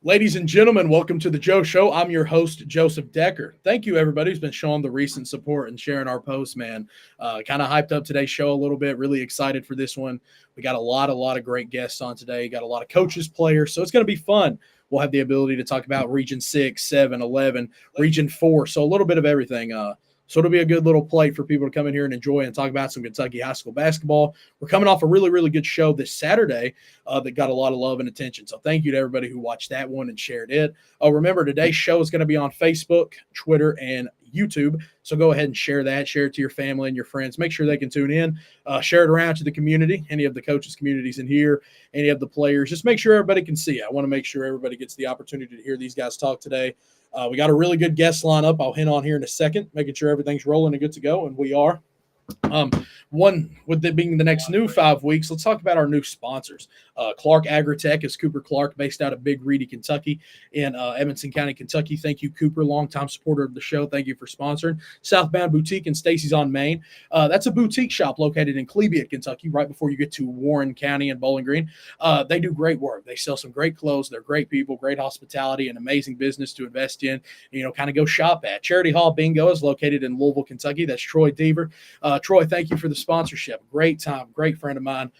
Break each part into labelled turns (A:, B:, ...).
A: Ladies and gentlemen, welcome to the Joe Show. I'm your host, Joseph Decker. Thank you, everybody who's been showing the recent support and sharing our posts, man. Kind of hyped up today's show a little bit. Really excited for this one. We got a lot of great guests on today. Got a lot of coaches, players, so it's going to be fun. We'll have the ability to talk about Region 6, 7, 11, Region 4, so a little bit of everything. So it'll be a good little plate for people to come in here and enjoy and talk about some Kentucky high school basketball. We're coming off a really, really good show this Saturday that got a lot of love and attention. So thank you to everybody who watched that one and shared it. Remember, today's show is going to be on Facebook, Twitter, and YouTube. So go ahead and share that. Share it to your family and your friends. Make sure they can tune in. Share it around to the community, any of the coaches' communities in here, any of the players. Just make sure everybody can see. I want to make sure everybody gets the opportunity to hear these guys talk today. We got a really good guest lineup. I'll hint on here in a second, making sure everything's rolling and good to go, and we are. One with it being the next new 5 weeks, let's talk about our new sponsors. Clark Agritech is Cooper Clark, based out of Big Reedy, Kentucky, in Edmonson County, Kentucky. Thank you, Cooper, longtime supporter of the show. Thank you for sponsoring. Southbound Boutique in Stacy's on Main. That's a boutique shop located in Cleveland, Kentucky, right before you get to Warren County and Bowling Green. They do great work. They sell some great clothes. They're great people, great hospitality, and amazing business to invest in. Kind of go shop at. Charity Hall Bingo is located in Louisville, Kentucky. That's Troy Deaver. Troy, thank you for the sponsorship. Great time, great friend of mine.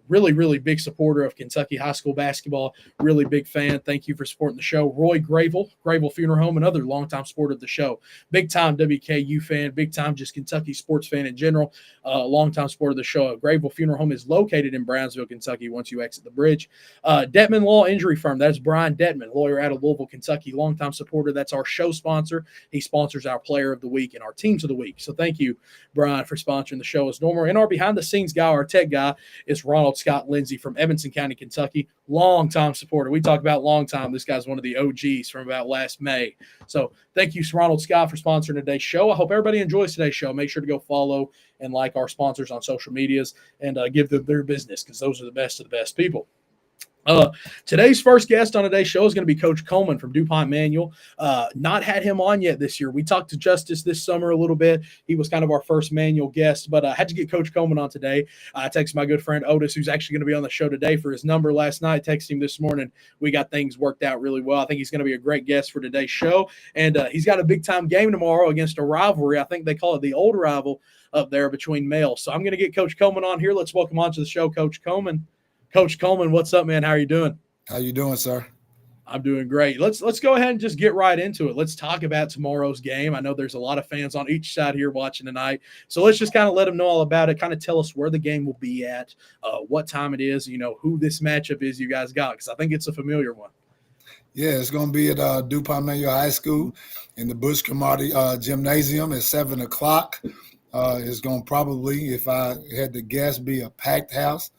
A: Really, really big supporter of Kentucky high school basketball. Really big fan. Thank you for supporting the show. Roy Gravel Funeral Home, another longtime supporter of the show. Big time WKU fan, big time just Kentucky sports fan in general. Longtime supporter of the show. Gravel Funeral Home is located in Brownsville, Kentucky, once you exit the bridge. Detman Law Injury Firm, that's Brian Detman, lawyer out of Louisville, Kentucky, longtime supporter. That's our show sponsor. He sponsors our player of the week and our teams of the week. So thank you, Brian, for sponsoring the show as normal. And our behind-the-scenes guy, our tech guy, is Ronald Scott Lindsay from Edmonson County, Kentucky. Long-time supporter. We talk about long time. This guy's one of the OGs from about last May. So thank you, Ronald Scott, for sponsoring today's show. I hope everybody enjoys today's show. Make sure to go follow and like our sponsors on social medias and give them their business, because those are the best of the best people. Today's first guest on today's show is going to be Coach Coleman from DuPont Manual. Not had him on yet this year. We talked to Justice this summer a little bit. He was kind of our first Manual guest, but I had to get Coach Coleman on today. I texted my good friend Otis, who's actually going to be on the show today, for his number last night. Texted him this morning. We got things worked out really well. I think he's going to be a great guest for today's show, and he's got a big-time game tomorrow against a rivalry. I think they call it the old rival up there between males. So I'm going to get Coach Coleman on here. Let's welcome on to the show, Coach Coleman. Coach Coleman, what's up, man? How are you doing?
B: How you doing, sir?
A: I'm doing great. Let's go ahead and just get right into it. Let's talk about tomorrow's game. I know there's a lot of fans on each side here watching tonight, so let's just kind of let them know all about it. Kind of tell us where the game will be at, what time it is, who this matchup is you guys got, because I think it's a familiar one.
B: Yeah, it's going to be at DuPont Manual High School in the Bush Cromartie Gymnasium at 7 o'clock. It's going to probably, if I had to guess, be a packed house.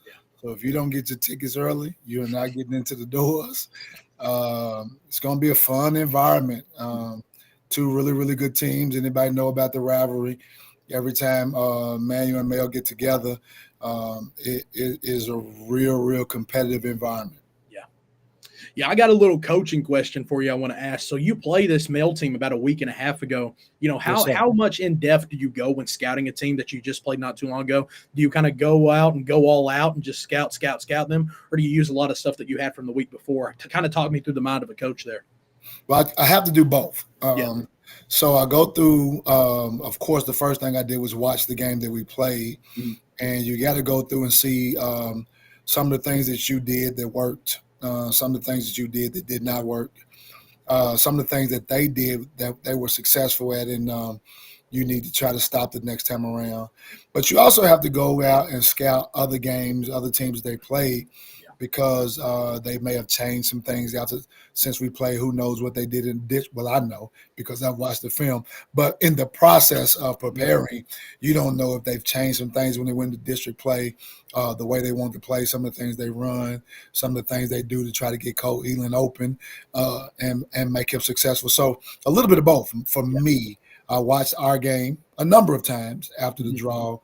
B: So if you don't get your tickets early, you're not getting into the doors. It's going to be a fun environment. Two really, really good teams. Anybody know about the rivalry? Every time Manual and Male get together, it is a real, real competitive environment.
A: Yeah, I got a little coaching question for you I want to ask. So you play this male team about a week and a half ago. How much in depth do you go when scouting a team that you just played not too long ago? Do you kind of go out and go all out and just scout them, or do you use a lot of stuff that you had from the week before? To kind of talk me through the mind of a coach there.
B: Well, I have to do both. So I go through. Of course, the first thing I did was watch the game that we played, and you got to go through and see some of the things that you did that worked. Some of the things that you did that did not work, some of the things that they did that they were successful at, and you need to try to stop the next time around. But you also have to go out and scout other games, other teams they played, because they may have changed some things since we played. Who knows what they did in ditch? Well, I know because I've watched the film. But in the process of preparing, you don't know if they've changed some things when they went to district play, the way they want to play, some of the things they run, some of the things they do to try to get Cole Elan open and make him successful. So a little bit of both. For me, I watched our game a number of times after the draw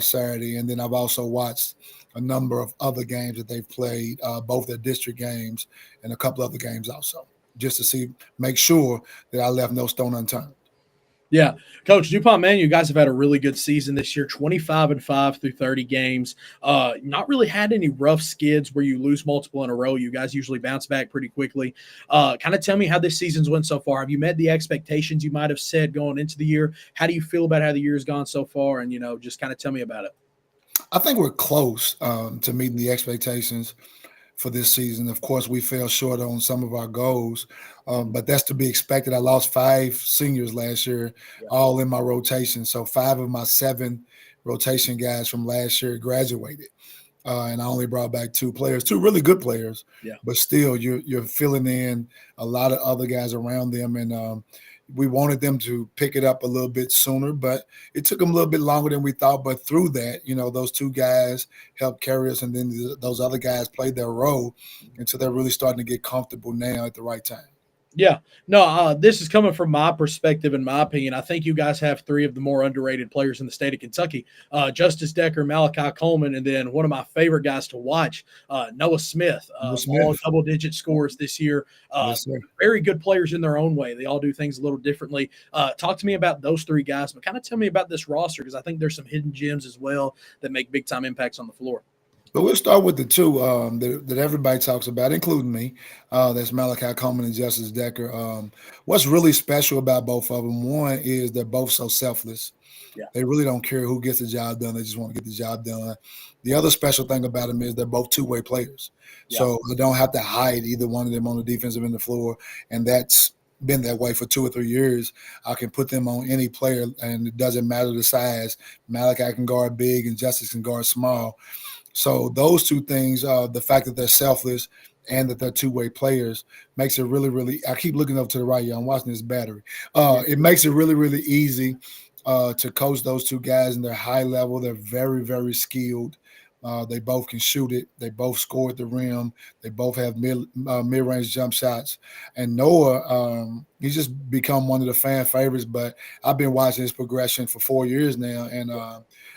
B: Saturday, and then I've also watched a number of other games that they've played, both their district games and a couple other games also, just to make sure that I left no stone unturned.
A: Yeah, Coach DuPont, man, you guys have had a really good season this year, 25-5 through 30 games. Not really had any rough skids where you lose multiple in a row. You guys usually bounce back pretty quickly. Kind of tell me how this season's went so far. Have you met the expectations you might have set going into the year? How do you feel about how the year's gone so far? And, just kind of tell me about it.
B: I think we're close to meeting the expectations for this season. Of course, we fell short on some of our goals, but that's to be expected. I lost 5 seniors last year,
A: Yeah.
B: all in my rotation. So 5 of my 7 rotation guys from last year graduated, and I only brought back 2 players, 2 really good players.
A: Yeah.
B: But still, you're filling in a lot of other guys around them, and we wanted them to pick it up a little bit sooner, but it took them a little bit longer than we thought. But through that, those 2 guys helped carry us, and then those other guys played their role until they're really starting to get comfortable now at the right time.
A: Yeah, no, this is coming from my perspective, in my opinion. I think you guys have 3 of the more underrated players in the state of Kentucky: Justice Decker, Malachi Coleman, and then one of my favorite guys to watch, Noah Smith. All double-digit scores this year.
B: Yes, sir.
A: Very good players in their own way. They all do things a little differently. Talk to me about those 3 guys, but kind of tell me about this roster, because I think there's some hidden gems as well that make big-time impacts on the floor.
B: But we'll start with the 2 that everybody talks about, including me. That's Malachi Coleman and Justice Decker. What's really special about both of them, one, is they're both so selfless.
A: Yeah.
B: They really don't care who gets the job done. They just want to get the job done. The other special thing about them is they're both two-way players. Yeah. So I don't have to hide either one of them on the defensive end of the floor, and that's been that way for 2 or 3 years. I can put them on any player, and it doesn't matter the size. Malachi can guard big, and Justice can guard small. So those 2 things, the fact that they're selfless and that they're two-way players, makes it really, really – I keep looking up to the right, y'all. I'm watching this battery. It makes it really, really easy to coach those 2 guys, and they're high level. They're very, very skilled. They both can shoot it. They both score at the rim. They both have mid-range jump shots. And Noah, he's just become one of the fan favorites, but I've been watching his progression for 4 years now, and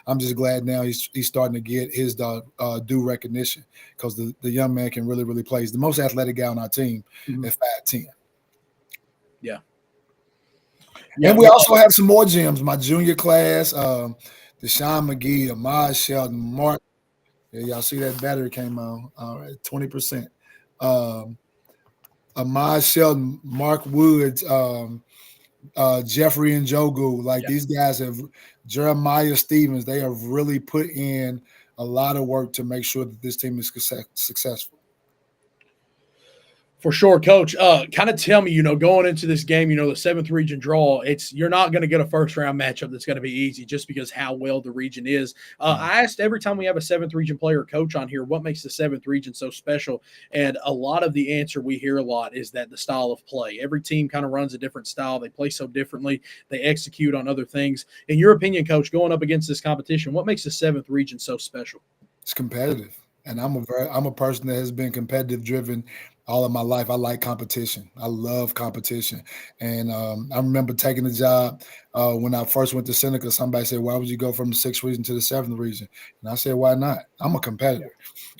B: I'm just glad now he's starting to get his due recognition, because the young man can really, really play. He's the most athletic guy on our team at 5'10".
A: Yeah.
B: And we also have some more gems. My junior class, Deshaun McGee, Ahmad Shelton, Mark. Yeah, y'all see that battery came on. All right, 20%. Ahmad Shelton, Mark Woods, Jeffrey and Jogu, these guys have Jeremiah Stevens. They have really put in a lot of work to make sure that this team is successful.
A: For sure, Coach. Kind of tell me, going into this game, the 7th region draw, you're not going to get a first-round matchup that's going to be easy just because how well the region is. I asked every time we have a 7th region player or coach on here, what makes the 7th region so special? And a lot of the answer we hear a lot is that the style of play. Every team kind of runs a different style. They play so differently. They execute on other things. In your opinion, Coach, going up against this competition, what makes the 7th region so special?
B: It's competitive. And I'm a person that has been competitive driven all of my life. I like competition. I love competition. And I remember taking the job when I first went to Seneca. Somebody said, why would you go from the 6th region to the 7th region? And I said, why not? I'm a competitor.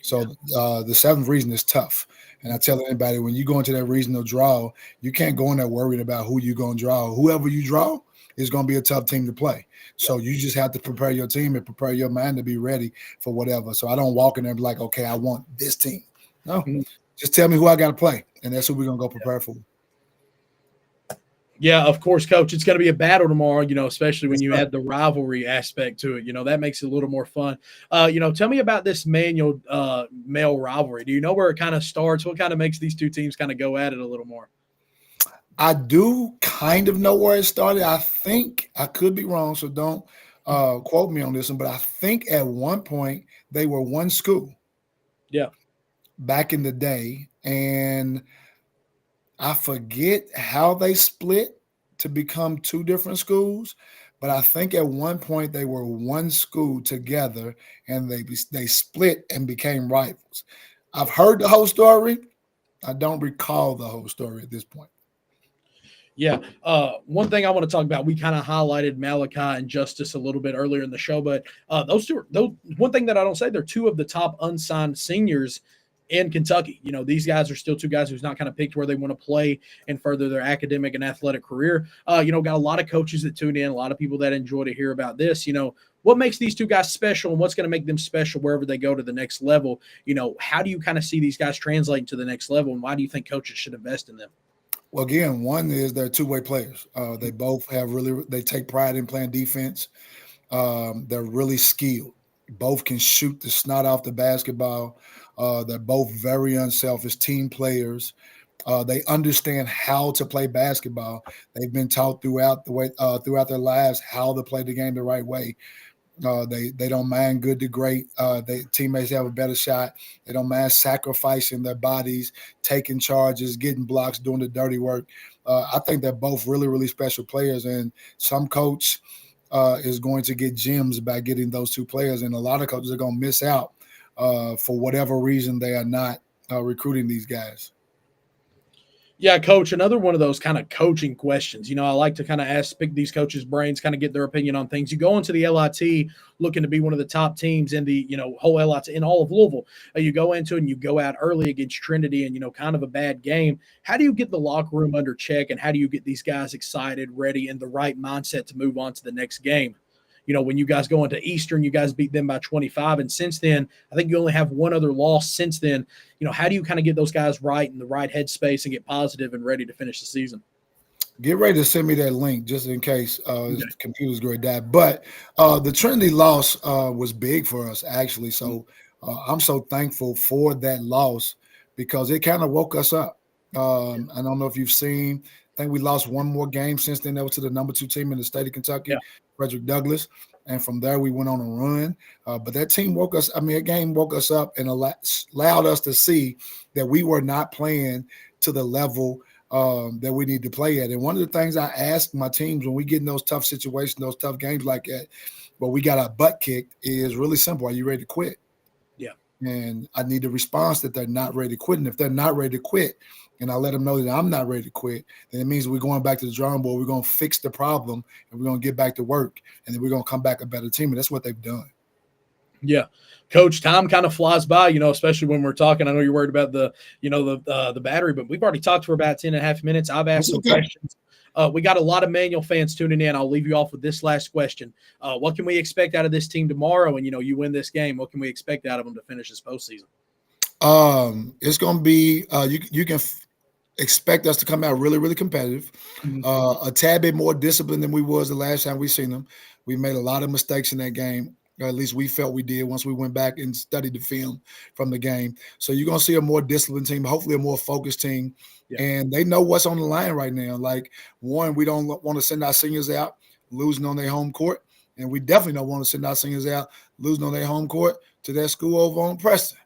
B: So the 7th region is tough. And I tell anybody, when you go into that regional draw, you can't go in there worried about who you're going to draw. Whoever you draw is going to be a tough team to play. So you just have to prepare your team and prepare your mind to be ready for whatever. So I don't walk in there and be like, okay, I want this team. No, just tell me who I got to play, and that's who we're going to go prepare for.
A: Yeah, of course, Coach. It's going to be a battle tomorrow, especially when you add the rivalry aspect to it. That makes it a little more fun. Tell me about this male rivalry. Do you know where it kind of starts? What kind of makes these 2 teams kind of go at it a little more?
B: I do kind of know where it started. I think, I could be wrong, so don't quote me on this one, but I think at one point they were one school.
A: Yeah.
B: Back in the day. And I forget how they split to become 2 different schools, but I think at one point they were one school together, and they split and became rivals. I've heard the whole story. I don't recall the whole story at this point.
A: Yeah. One thing I want to talk about, we kind of highlighted Malachi and Justice a little bit earlier in the show, but those 2 one thing that I don't say, they're 2 of the top unsigned seniors in Kentucky. These guys are still two guys who's not kind of picked where they want to play and further their academic and athletic career. Got a lot of coaches that tune in, a lot of people that enjoy to hear about this. What makes these two guys special and what's going to make them special wherever they go to the next level? How do you kind of see these guys translating to the next level, and why do you think coaches should invest in them?
B: Well, again, one is they're two-way players. They both they take pride in playing defense. They're really skilled. Both can shoot the snot off the basketball. They're both very unselfish team players. They understand how to play basketball. They've been taught throughout their lives how to play the game the right way. They don't mind good to great. Teammates have a better shot. They don't mind sacrificing their bodies, taking charges, getting blocks, doing the dirty work. I think they're both really, really special players, and some coach is going to get gems by getting those two players, and a lot of coaches are going to miss out for whatever reason they are not recruiting these guys.
A: Yeah, Coach, another one of those kind of coaching questions. I like to kind of pick these coaches' brains, kind of get their opinion on things. You go into the LIT looking to be one of the top teams in the, whole LIT in all of Louisville. You go into it and you go out early against Trinity and, kind of a bad game. How do you get the locker room under check, and how do you get these guys excited, ready, and the right mindset to move on to the next game? When you guys go into Eastern, you guys beat them by 25. And since then, I think you only have one other loss since then. How do you kind of get those guys right in the right headspace and get positive and ready to finish the season?
B: Get ready to send me that link just in case the computer's going to die. But the Trinity loss was big for us, actually. So I'm so thankful for that loss because it kind of woke us up. I don't know if you've seen – I think we lost one more game since then. That was to the number 2 team in the state of Kentucky, Frederick Douglass. And from there, we went on a run. But that team that game woke us up and allowed us to see that we were not playing to the level that we need to play at. And one of the things I ask my teams when we get in those tough situations, those tough games like that, where we got our butt kicked, is really simple. Are you ready to quit?
A: Yeah. And
B: I need a response that they're not ready to quit. And if they're not ready to quit, and I let them know that I'm not ready to quit, then it means we're going back to the drawing board. We're going to fix the problem, and we're going to get back to work, and then we're going to come back a better team. And that's what they've done.
A: Yeah. Coach, time kind of flies by, especially when we're talking. I know you're worried about the battery, but we've already talked for about 10 and a half minutes. I've asked some questions. We got a lot of Manual fans tuning in. I'll leave you off with this last question. What can we expect out of this team tomorrow? And, you win this game. What can we expect out of them to finish this postseason?
B: It's going to be you can expect us to come out really, really competitive, a tad bit more disciplined than we was the last time we seen them. We made a lot of mistakes in that game. Or at least we felt we did once we went back and studied the film from the game. So you're going to see a more disciplined team, hopefully a more focused team. Yeah. And they know what's on the line right now. Like, one, we don't want to send our seniors out losing on their home court. And we definitely don't want to send our seniors out losing on their home court to their school over on Preston.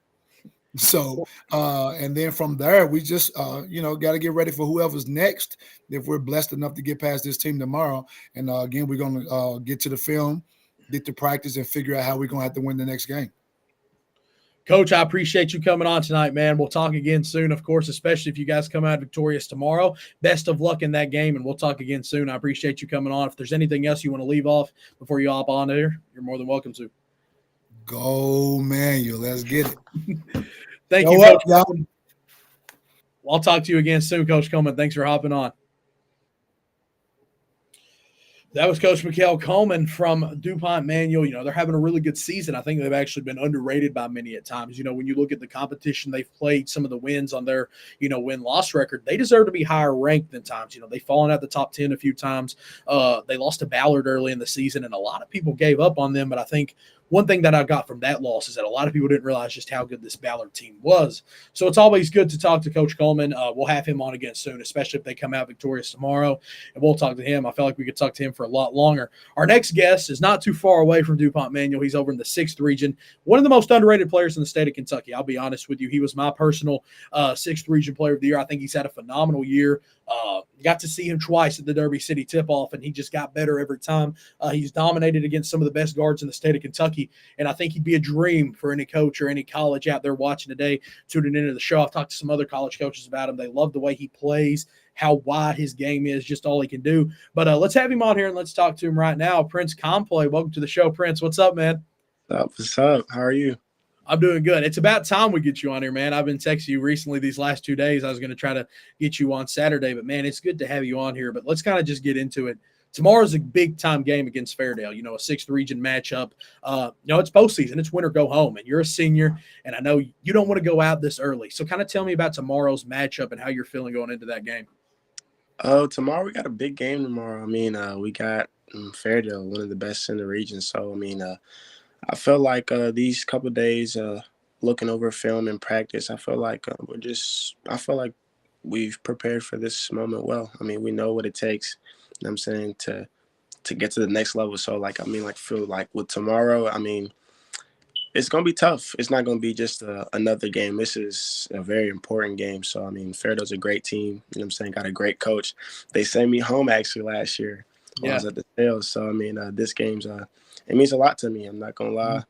B: So, and then from there, we just, got to get ready for whoever's next if we're blessed enough to get past this team tomorrow. And again, we're going to get to the film, get to practice, and figure out how we're going to have to win the next game.
A: Coach, I appreciate you coming on tonight, man. We'll talk again soon, of course, especially if you guys come out victorious tomorrow. Best of luck in that game, and we'll talk again soon. I appreciate you coming on. If there's anything else you want to leave off before you hop on here, you're more than welcome to.
B: Go Manual. Let's get it.
A: Thank you, Coach. I'll talk to you again soon, Coach Coleman. Thanks for hopping on. That was Coach Mikhail Coleman from DuPont Manual. They're having a really good season. I think they've actually been underrated by many at times. When you look at the competition they've played, some of the wins on their, win-loss record, they deserve to be higher ranked than times. They've fallen out the top 10 a few times. They lost to Ballard early in the season, and a lot of people gave up on them. But I think one thing that I got from that loss is that a lot of people didn't realize just how good this Ballard team was. So it's always good to talk to Coach Coleman. We'll have him on again soon, especially if they come out victorious tomorrow, and we'll talk to him. I felt like we could talk to him for a lot longer. Our next guest is not too far away from DuPont Manual. He's over in the 6th region, one of the most underrated players in the state of Kentucky. I'll be honest with you. He was my personal 6th region player of the year. I think he's had a phenomenal year. Got to see him twice at the Derby City tip-off, and he just got better every time. He's dominated against some of the best guards in the state of Kentucky, and I think he'd be a dream for any coach or any college out there watching today, tuning into the show. I've talked to some other college coaches about him. They love the way he plays, how wide his game is, just all he can do. But let's have him on here, and let's talk to him right now. Prince Complay, welcome to the show, Prince. What's up, man?
C: What's up? How are you?
A: I'm doing good. It's about time we get you on here, man. I've been texting you recently these last 2 days. I was going to try to get you on Saturday, but man, it's good to have you on here. But let's kind of just get into it. Tomorrow's a big time game against Fairdale, a sixth region matchup. It's postseason, it's win or go home, and you're a senior, and I know you don't want to go out this early. So kind of tell me about tomorrow's matchup and how you're feeling going into that game.
C: Tomorrow we got a big game tomorrow. I mean, we got Fairdale, one of the best in the region. So, I mean, I feel like these couple of days looking over film and practice, I feel like I feel like we've prepared for this moment well. I mean, we know what it takes, you know what I'm saying, to get to the next level. So, like, I mean, like, feel like with tomorrow, I mean, it's going to be tough. It's not going to be just another game. This is a very important game. So, I mean, Fairdale's a great team. You know what I'm saying? Got a great coach. They sent me home, actually, last year while I was at the sales. So, I mean, this game's it means a lot to me. I'm not going to lie.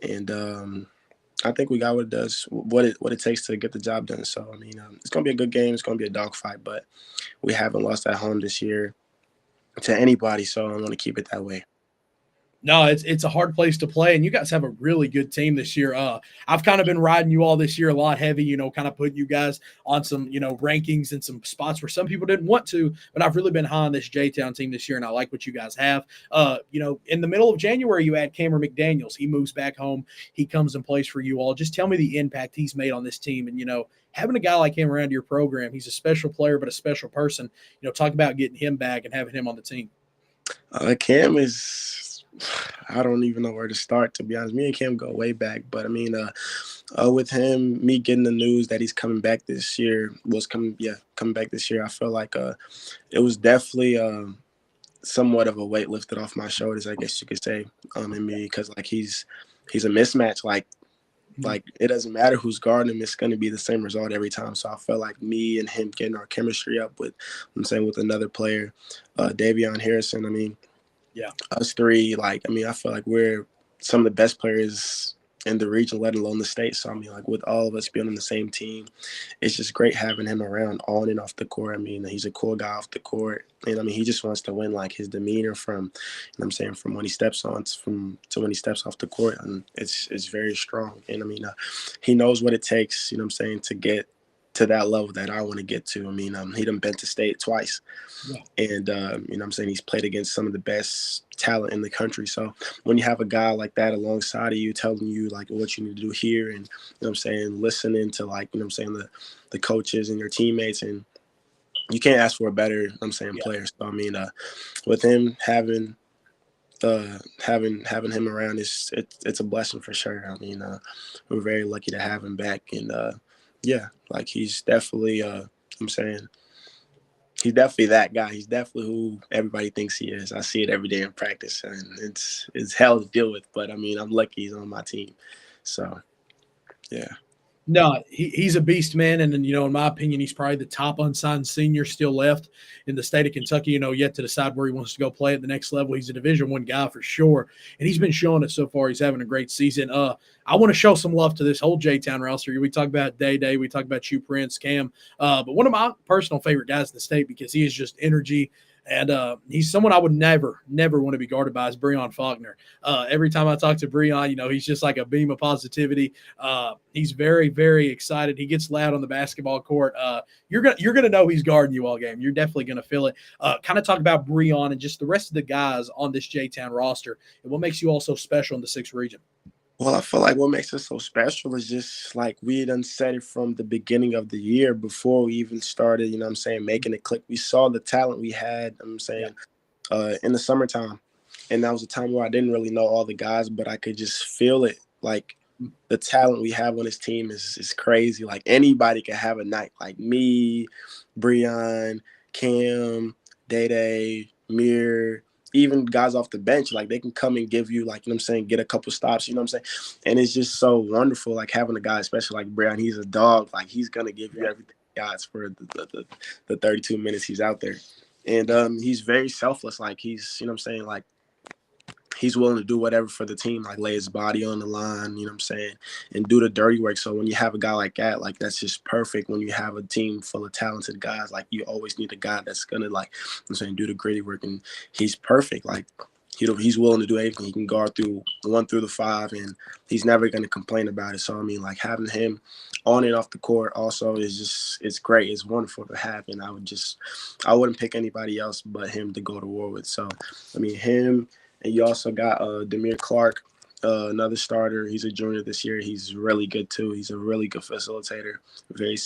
C: And I think we got what it takes to get the job done. So, I mean, it's going to be a good game. It's going to be a dogfight. But we haven't lost at home this year to anybody. So, I want to keep it that way.
A: No, it's a hard place to play, and you guys have a really good team this year. I've kind of been riding you all this year a lot heavy, kind of putting you guys on some, rankings and some spots where some people didn't want to, but I've really been high on this J-Town team this year, and I like what you guys have. In the middle of January, you add Cameron McDaniels. He moves back home. He comes and plays for you all. Just tell me the impact he's made on this team, and, having a guy like him around your program, he's a special player but a special person. Talk about getting him back and having him on the team.
C: Cam is – I don't even know where to start, to be honest. Me and Cam go way back. But, I mean, with him, me getting the news that he's coming back this year, coming back this year, I feel like it was definitely somewhat of a weight lifted off my shoulders, I guess you could say, in me, because, like, he's a mismatch. Like it doesn't matter who's guarding him, it's going to be the same result every time. So I felt like me and him getting our chemistry up with another player, Davion Harrison, I mean, yeah, us three, like, I mean, I feel like we're some of the best players in the region, let alone the state. So, I mean, like, with all of us being on the same team, it's just great having him around on and off the court. I mean, he's a cool guy off the court. And, I mean, he just wants to win. Like, his demeanor from when he steps on to when he steps off the court, and it's very strong. And, I mean, he knows what it takes, to get to that level that I want to get to. I mean, he done been to state twice. Yeah. And, he's played against some of the best talent in the country. So when you have a guy like that alongside of you, telling you, like, what you need to do here and, listening to, like, the coaches and your teammates, and you can't ask for a better, player. So, I mean, with him having him around, it's a blessing for sure. I mean, we're very lucky to have him back. And, yeah, like, he's definitely, he's definitely that guy. He's definitely who everybody thinks he is. I see it every day in practice, and it's hell to deal with. But, I mean, I'm lucky he's on my team. So, yeah.
A: No, he's a beast, man. And, in my opinion, he's probably the top unsigned senior still left in the state of Kentucky, yet to decide where he wants to go play at the next level. He's a Division I guy for sure. And he's been showing it so far. He's having a great season. I want to show some love to this whole J-Town roster. We talk about Day, we talk about you, Prince, Cam. But one of my personal favorite guys in the state, because he is just energy. And he's someone I would never want to be guarded by, is Breon Faulkner. Every time I talk to Breon, he's just like a beam of positivity. He's very, very excited. He gets loud on the basketball court. You're gonna know he's guarding you all game. You're definitely gonna feel it. Kind of talk about Breon and just the rest of the guys on this J-Town roster, and what makes you all so special in the 6th region.
C: Well, I feel like what makes us so special is just like we done said it from the beginning of the year before we even started, making it click. We saw the talent we had, in the summertime. And that was a time where I didn't really know all the guys, but I could just feel it. Like, the talent we have on this team is crazy. Like, anybody can have a night. Like me, Breon, Cam, Day, Mir, even guys off the bench, like, they can come and give you, like, get a couple stops, and it's just so wonderful, like, having a guy, especially like Breon. He's a dog, like, he's gonna give you everything he got for the 32 minutes he's out there. And he's very selfless, like, he's like, he's willing to do whatever for the team, like lay his body on the line, and do the dirty work. So when you have a guy like that, like, that's just perfect. When you have a team full of talented guys, like, you always need a guy that's going to, like, do the gritty work. And he's perfect. Like, he's willing to do anything. He can guard through 1 through the 5, and he's never going to complain about it. So, I mean, like, having him on and off the court also is just – it's great. It's wonderful to have, and I wouldn't pick anybody else but him to go to war with. So, I mean, him, and you also got Demir Clark, another starter. He's a junior this year. He's really good too. He's a really good facilitator, very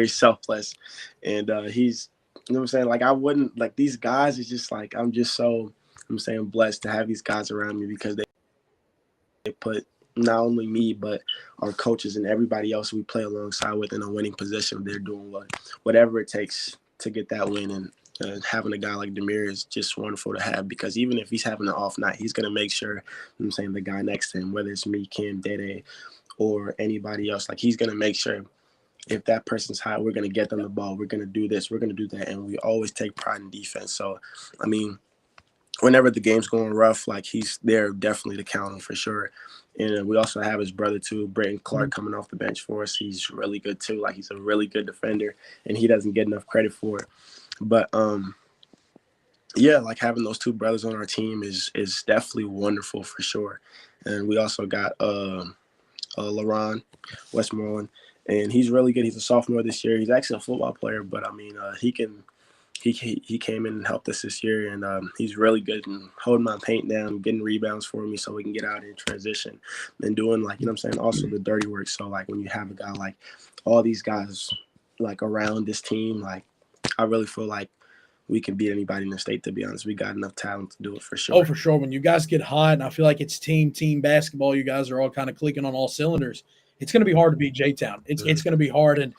C: selfless, and he's – you know what I'm saying? Like, I wouldn't – like, these guys is just like – I'm just so – I'm saying blessed to have these guys around me because they put not only me but our coaches and everybody else we play alongside with in a winning position. They're doing whatever it takes to get that win, and having a guy like Demir is just wonderful to have because even if he's having an off night, he's going to make sure, you know what I'm saying, the guy next to him, whether it's me, Kim, Dede, or anybody else, like he's going to make sure if that person's hot, we're going to get them the ball. We're going to do this. We're going to do that. And we always take pride in defense. So, I mean, whenever the game's going rough, like he's there definitely to count on for sure. And we also have his brother too, Britton Clark, coming off the bench for us. He's really good too. Like he's a really good defender, and he doesn't get enough credit for it. But yeah, like having those two brothers on our team is definitely wonderful for sure. And we also got LaRon Westmoreland, and he's really good. He's a sophomore this year. He's actually a football player, but I mean, he came in and helped us this year, and he's really good in holding my paint down, getting rebounds for me so we can get out in transition and doing, like, you know what I'm saying, also the dirty work. So, like, when you have a guy like all these guys, like, around this team, like, I really feel like we can beat anybody in the state, to be honest. We got enough talent to do it for sure.
A: Oh, for sure. When you guys get hot, and I feel like it's team basketball, you guys are all kind of clicking on all cylinders. It's going to be hard to beat J-Town. It's going to be hard. And,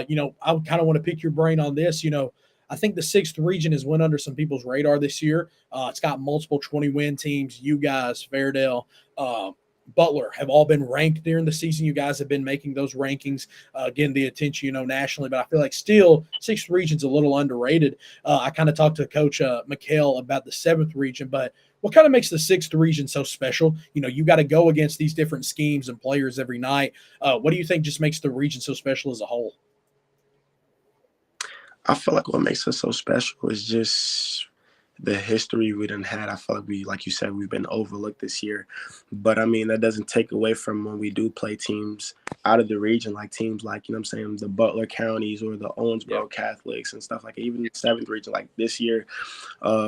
A: you know, I kind of want to pick your brain on this. You know, I think the 6th region has went under some people's radar this year. It's got multiple 20-win teams. You guys, Fairdale, Butler have all been ranked during the season. You guys have been making those rankings, getting the attention, you know, nationally. But I feel like still 6th region's a little underrated. I kind of talked to Coach McHale about the 7th region, but what kind of makes the 6th region so special? You know, you got to go against these different schemes and players every night. What do you think just makes the region so special as a whole?
C: I feel like what makes us so special is just the history we done had. I feel like like you said, we've been overlooked this year. But, I mean, that doesn't take away from when we do play teams out of the region, like teams like, you know what I'm saying, the Butler counties or the Owensboro Catholics and stuff like that. Even the 7th region, like this year,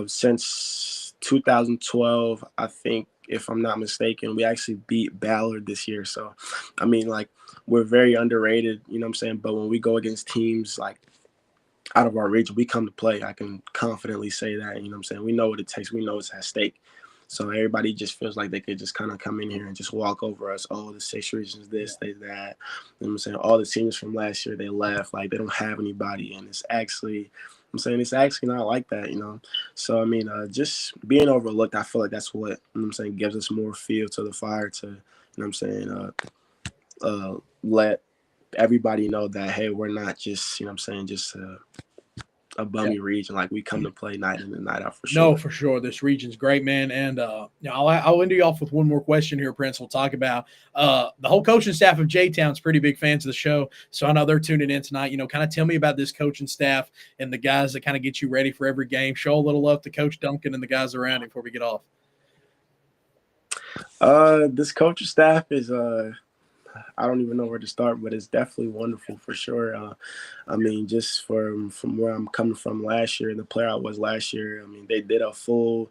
C: since 2012, I think, if I'm not mistaken, we actually beat Ballard this year. So, I mean, like, we're very underrated, you know what I'm saying? But when we go against teams like out of our region, we come to play. I can confidently say that, you know what I'm saying? We know what it takes. We know it's at stake. So everybody just feels like they could just kind of come in here and just walk over us. Oh, the 6th region's this, they that. You know what I'm saying? All the seniors from last year, they left. Like, they don't have anybody. And it's actually not like that, you know? So, I mean, just being overlooked, I feel like that's what, you know what I'm saying, gives us more fuel to the fire to, you know what I'm saying, let everybody know that, hey, we're not just, you know what I'm saying, just a bummy region. Like, we come to play night in and night out for sure.
A: No, for sure. This region's great, man. And you know, I'll end you off with one more question here, Prince. We'll talk about the whole coaching staff of J-Town's pretty big fans of the show. So I know they're tuning in tonight. You know, kind of tell me about this coaching staff and the guys that kind of get you ready for every game. Show a little love to Coach Duncan and the guys around him before we get off.
C: This coaching staff is I don't even know where to start, but it's definitely wonderful for sure. I mean, just from where I'm coming from last year, the player I was last year, I mean, they did a full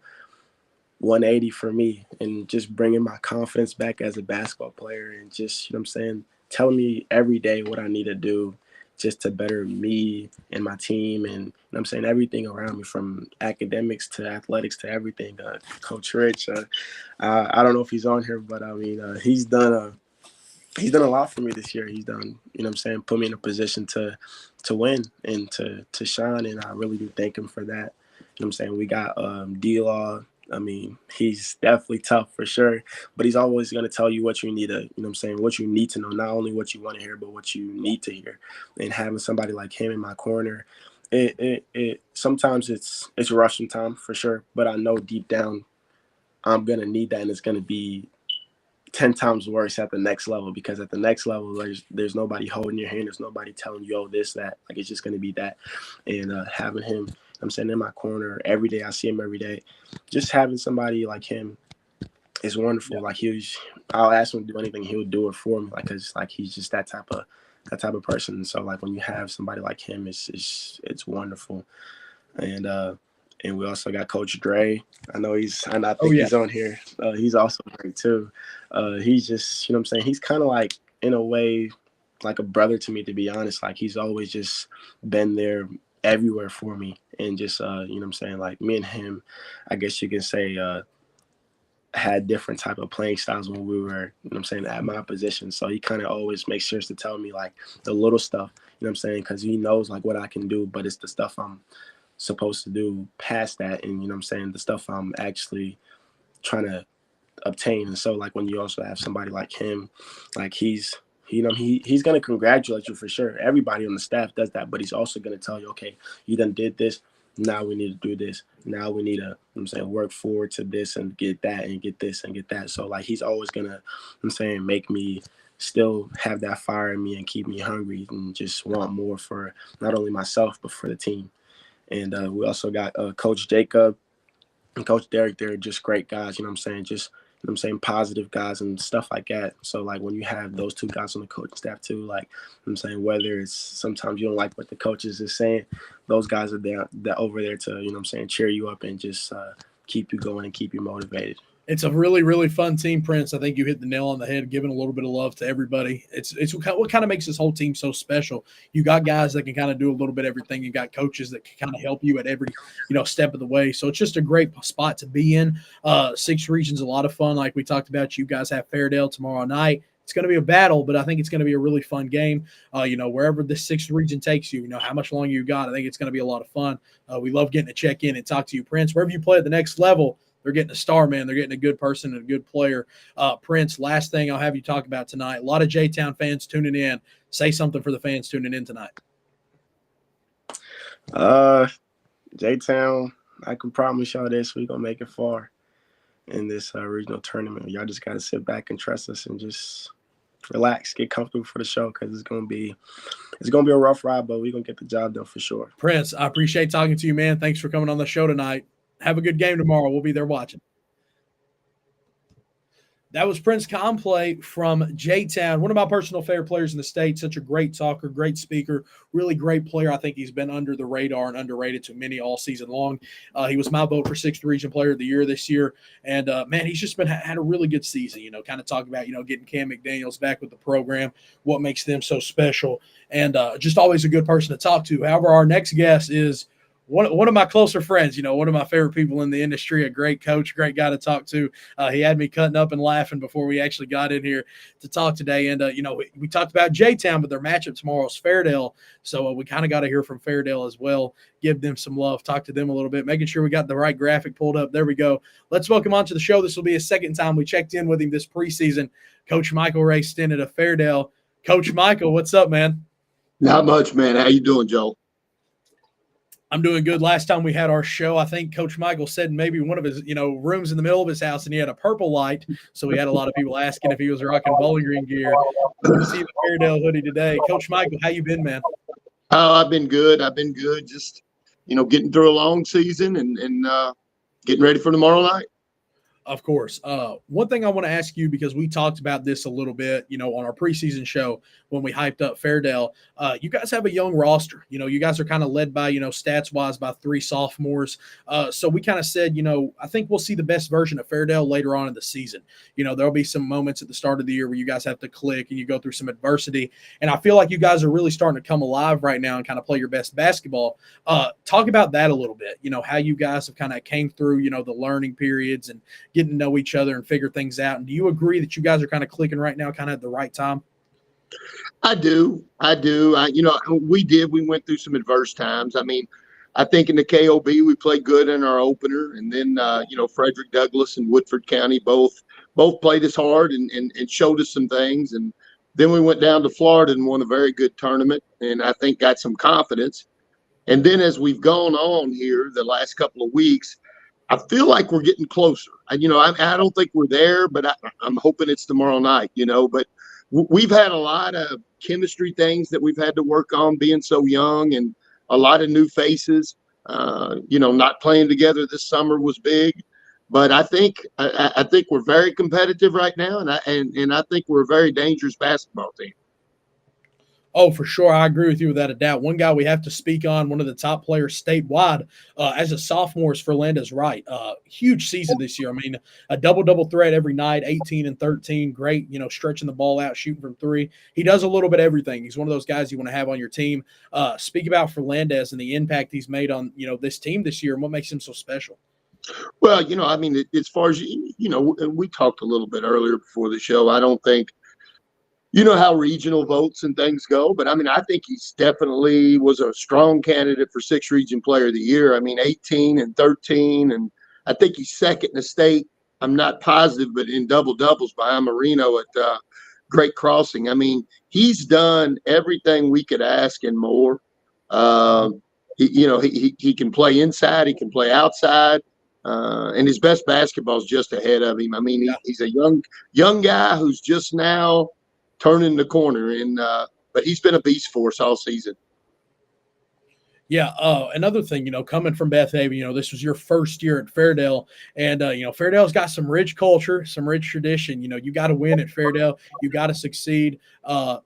C: 180 for me and just bringing my confidence back as a basketball player and just, you know what I'm saying, telling me every day what I need to do just to better me and my team and, you know what I'm saying, everything around me from academics to athletics to everything. Coach Rich, I don't know if he's on here, but I mean, he's done a lot for me this year. He's done, you know what I'm saying, put me in a position to win and to shine, and I really do thank him for that. You know what I'm saying? We got D-Law. I mean, he's definitely tough for sure, but he's always going to tell you what you need to, you know what I'm saying, what you need to know, not only what you want to hear, but what you need to hear. And having somebody like him in my corner, it sometimes it's rough sometimes for sure, but I know deep down I'm going to need that, and it's going to be 10 times worse at the next level, because at the next level, there's nobody holding your hand. There's nobody telling you, oh, this, that. Like, it's just going to be that. And having him, you know what I'm saying, in my corner every day. I see him every day. Just having somebody like him is wonderful. Like I'll ask him to do anything, he'll do it for me. Like, 'cause like he's just that type of person. And so like when you have somebody like him, it's wonderful. And we also got Coach Dre. I think he's on here. He's also great too. He's just, you know what I'm saying? He's kind of like, in a way, like a brother to me, to be honest. Like he's always just been there everywhere for me. And just, you know what I'm saying? Like me and him, I guess you can say, had different type of playing styles when we were, you know what I'm saying, at my position. So he kind of always makes sure to tell me like the little stuff, you know what I'm saying? Because he knows like what I can do, but it's the stuff I'm supposed to do past that, and you know what I'm saying, the stuff I'm actually trying to obtain. And so like when you also have somebody like him, like he's gonna congratulate you for sure. Everybody on the staff does that, but he's also gonna tell you, okay, you done did this, now we need to do this, now we need to, you know what I'm saying, work forward to this and get that and get this and get that. So like he's always gonna, you know what I'm saying, make me still have that fire in me and keep me hungry and just want more for not only myself but for the team. And we also got Coach Jacob and Coach Derek. They're just great guys, you know what I'm saying? Just, you know what I'm saying, positive guys and stuff like that. So, like, when you have those two guys on the coaching staff, too, like, you know what I'm saying, whether it's sometimes you don't like what the coaches is saying, those guys are there over there to, you know what I'm saying, cheer you up and just keep you going and keep you motivated.
A: It's a really, really fun team, Prince. I think you hit the nail on the head, giving a little bit of love to everybody. It's what kind of makes this whole team so special. You got guys that can kind of do a little bit of everything. You got coaches that can kind of help you at every, step of the way. So it's just a great spot to be in. Six region's a lot of fun. Like we talked about, you guys have Fairdale tomorrow night. It's going to be a battle, but I think it's going to be a really fun game. Wherever the sixth region takes you, how much longer you got, I think it's going to be a lot of fun. We love getting to check in and talk to you, Prince. Wherever you play at the next level, they're getting a star, man. They're getting a good person and a good player. Prince, last thing I'll have you talk about tonight. A lot of J-Town fans tuning in. Say something for the fans tuning in tonight.
C: J-Town, I can promise y'all this. We're going to make it far in this regional tournament. Y'all just got to sit back and trust us and just relax, get comfortable for the show, because it's going to be a rough ride, but we're going to get the job done for sure.
A: Prince, I appreciate talking to you, man. Thanks for coming on the show tonight. Have a good game tomorrow. We'll be there watching. That was Prince Complay from J-Town, one of my personal favorite players in the state. Such a great talker, great speaker, really great player. I think he's been under the radar and underrated to many all season long. He was my vote for 6th Region Player of the Year this year. And, man, he's just had a really good season, kind of talk about, getting Cam McDaniels back with the program, what makes them so special, and just always a good person to talk to. However, our next guest is one of my closer friends, one of my favorite people in the industry, a great coach, great guy to talk to. He had me cutting up and laughing before we actually got in here to talk today. And, we talked about J-Town, but their matchup tomorrow is Fairdale. So we kind of got to hear from Fairdale as well, give them some love, talk to them a little bit, making sure we got the right graphic pulled up. There we go. Let's welcome on to the show. This will be a second time we checked in with him this preseason. Coach Michael Ray Stinnett of Fairdale. Coach Michael, what's up, man?
D: Not much, man. How you doing, Joe?
A: I'm doing good. Last time we had our show, I think Coach Michael said maybe one of his, rooms in the middle of his house, and he had a purple light. So we had a lot of people asking if he was rocking Bowling Green gear. Good to see the Fairdale hoodie today. Coach Michael, how you been, man?
D: Oh, I've been good. Just, getting through a long season and getting ready for tomorrow night.
A: Of course. One thing I want to ask you, because we talked about this a little bit, on our preseason show when we hyped up Fairdale. You guys have a young roster. You guys are kind of led by, stats-wise by 3 sophomores. So we kind of said, I think we'll see the best version of Fairdale later on in the season. There'll be some moments at the start of the year where you guys have to click and you go through some adversity. And I feel like you guys are really starting to come alive right now and kind of play your best basketball. Talk about that a little bit, how you guys have kind of came through, the learning periods and getting to know each other and figure things out. And do you agree that you guys are kind of clicking right now, kind of at the right time?
D: I do. We went through some adverse times. I mean, I think in the KOB, we played good in our opener. And then, Frederick Douglass and Woodford County both played us hard and showed us some things. And then we went down to Florida and won a very good tournament. And I think got some confidence. And then as we've gone on here the last couple of weeks, I feel like we're getting closer. I don't think we're there, but I'm hoping it's tomorrow night, But we've had a lot of chemistry things that we've had to work on being so young and a lot of new faces. Not playing together this summer was big, but I think we're very competitive right now, and I think we're a very dangerous basketball team.
A: Oh, for sure. I agree with you without a doubt. One guy we have to speak on, one of the top players statewide as a sophomore, is Ferlandez Wright. Huge season this year. I mean, a double-double threat every night, 18 and 13. Great, stretching the ball out, shooting from three. He does a little bit of everything. He's one of those guys you want to have on your team. Speak about Ferlandez and the impact he's made on, this team this year and what makes him so special.
D: Well, as far as, we talked a little bit earlier before the show. I don't think – how regional votes and things go, but I think he's definitely was a strong candidate for 6th Region Player of the Year. 18 and 13, and I think he's second in the state. I'm not positive, but in double doubles behind Marino at Great Crossing. He's done everything we could ask and more. He can play inside, he can play outside, and his best basketball is just ahead of him. He's a young guy who's just now turning the corner, but he's been a beast for us all season.
A: Yeah. Another thing, coming from Beth Haven, this was your first year at Fairdale, and Fairdale's got some rich culture, some rich tradition. You got to win at Fairdale, you got to succeed. Talk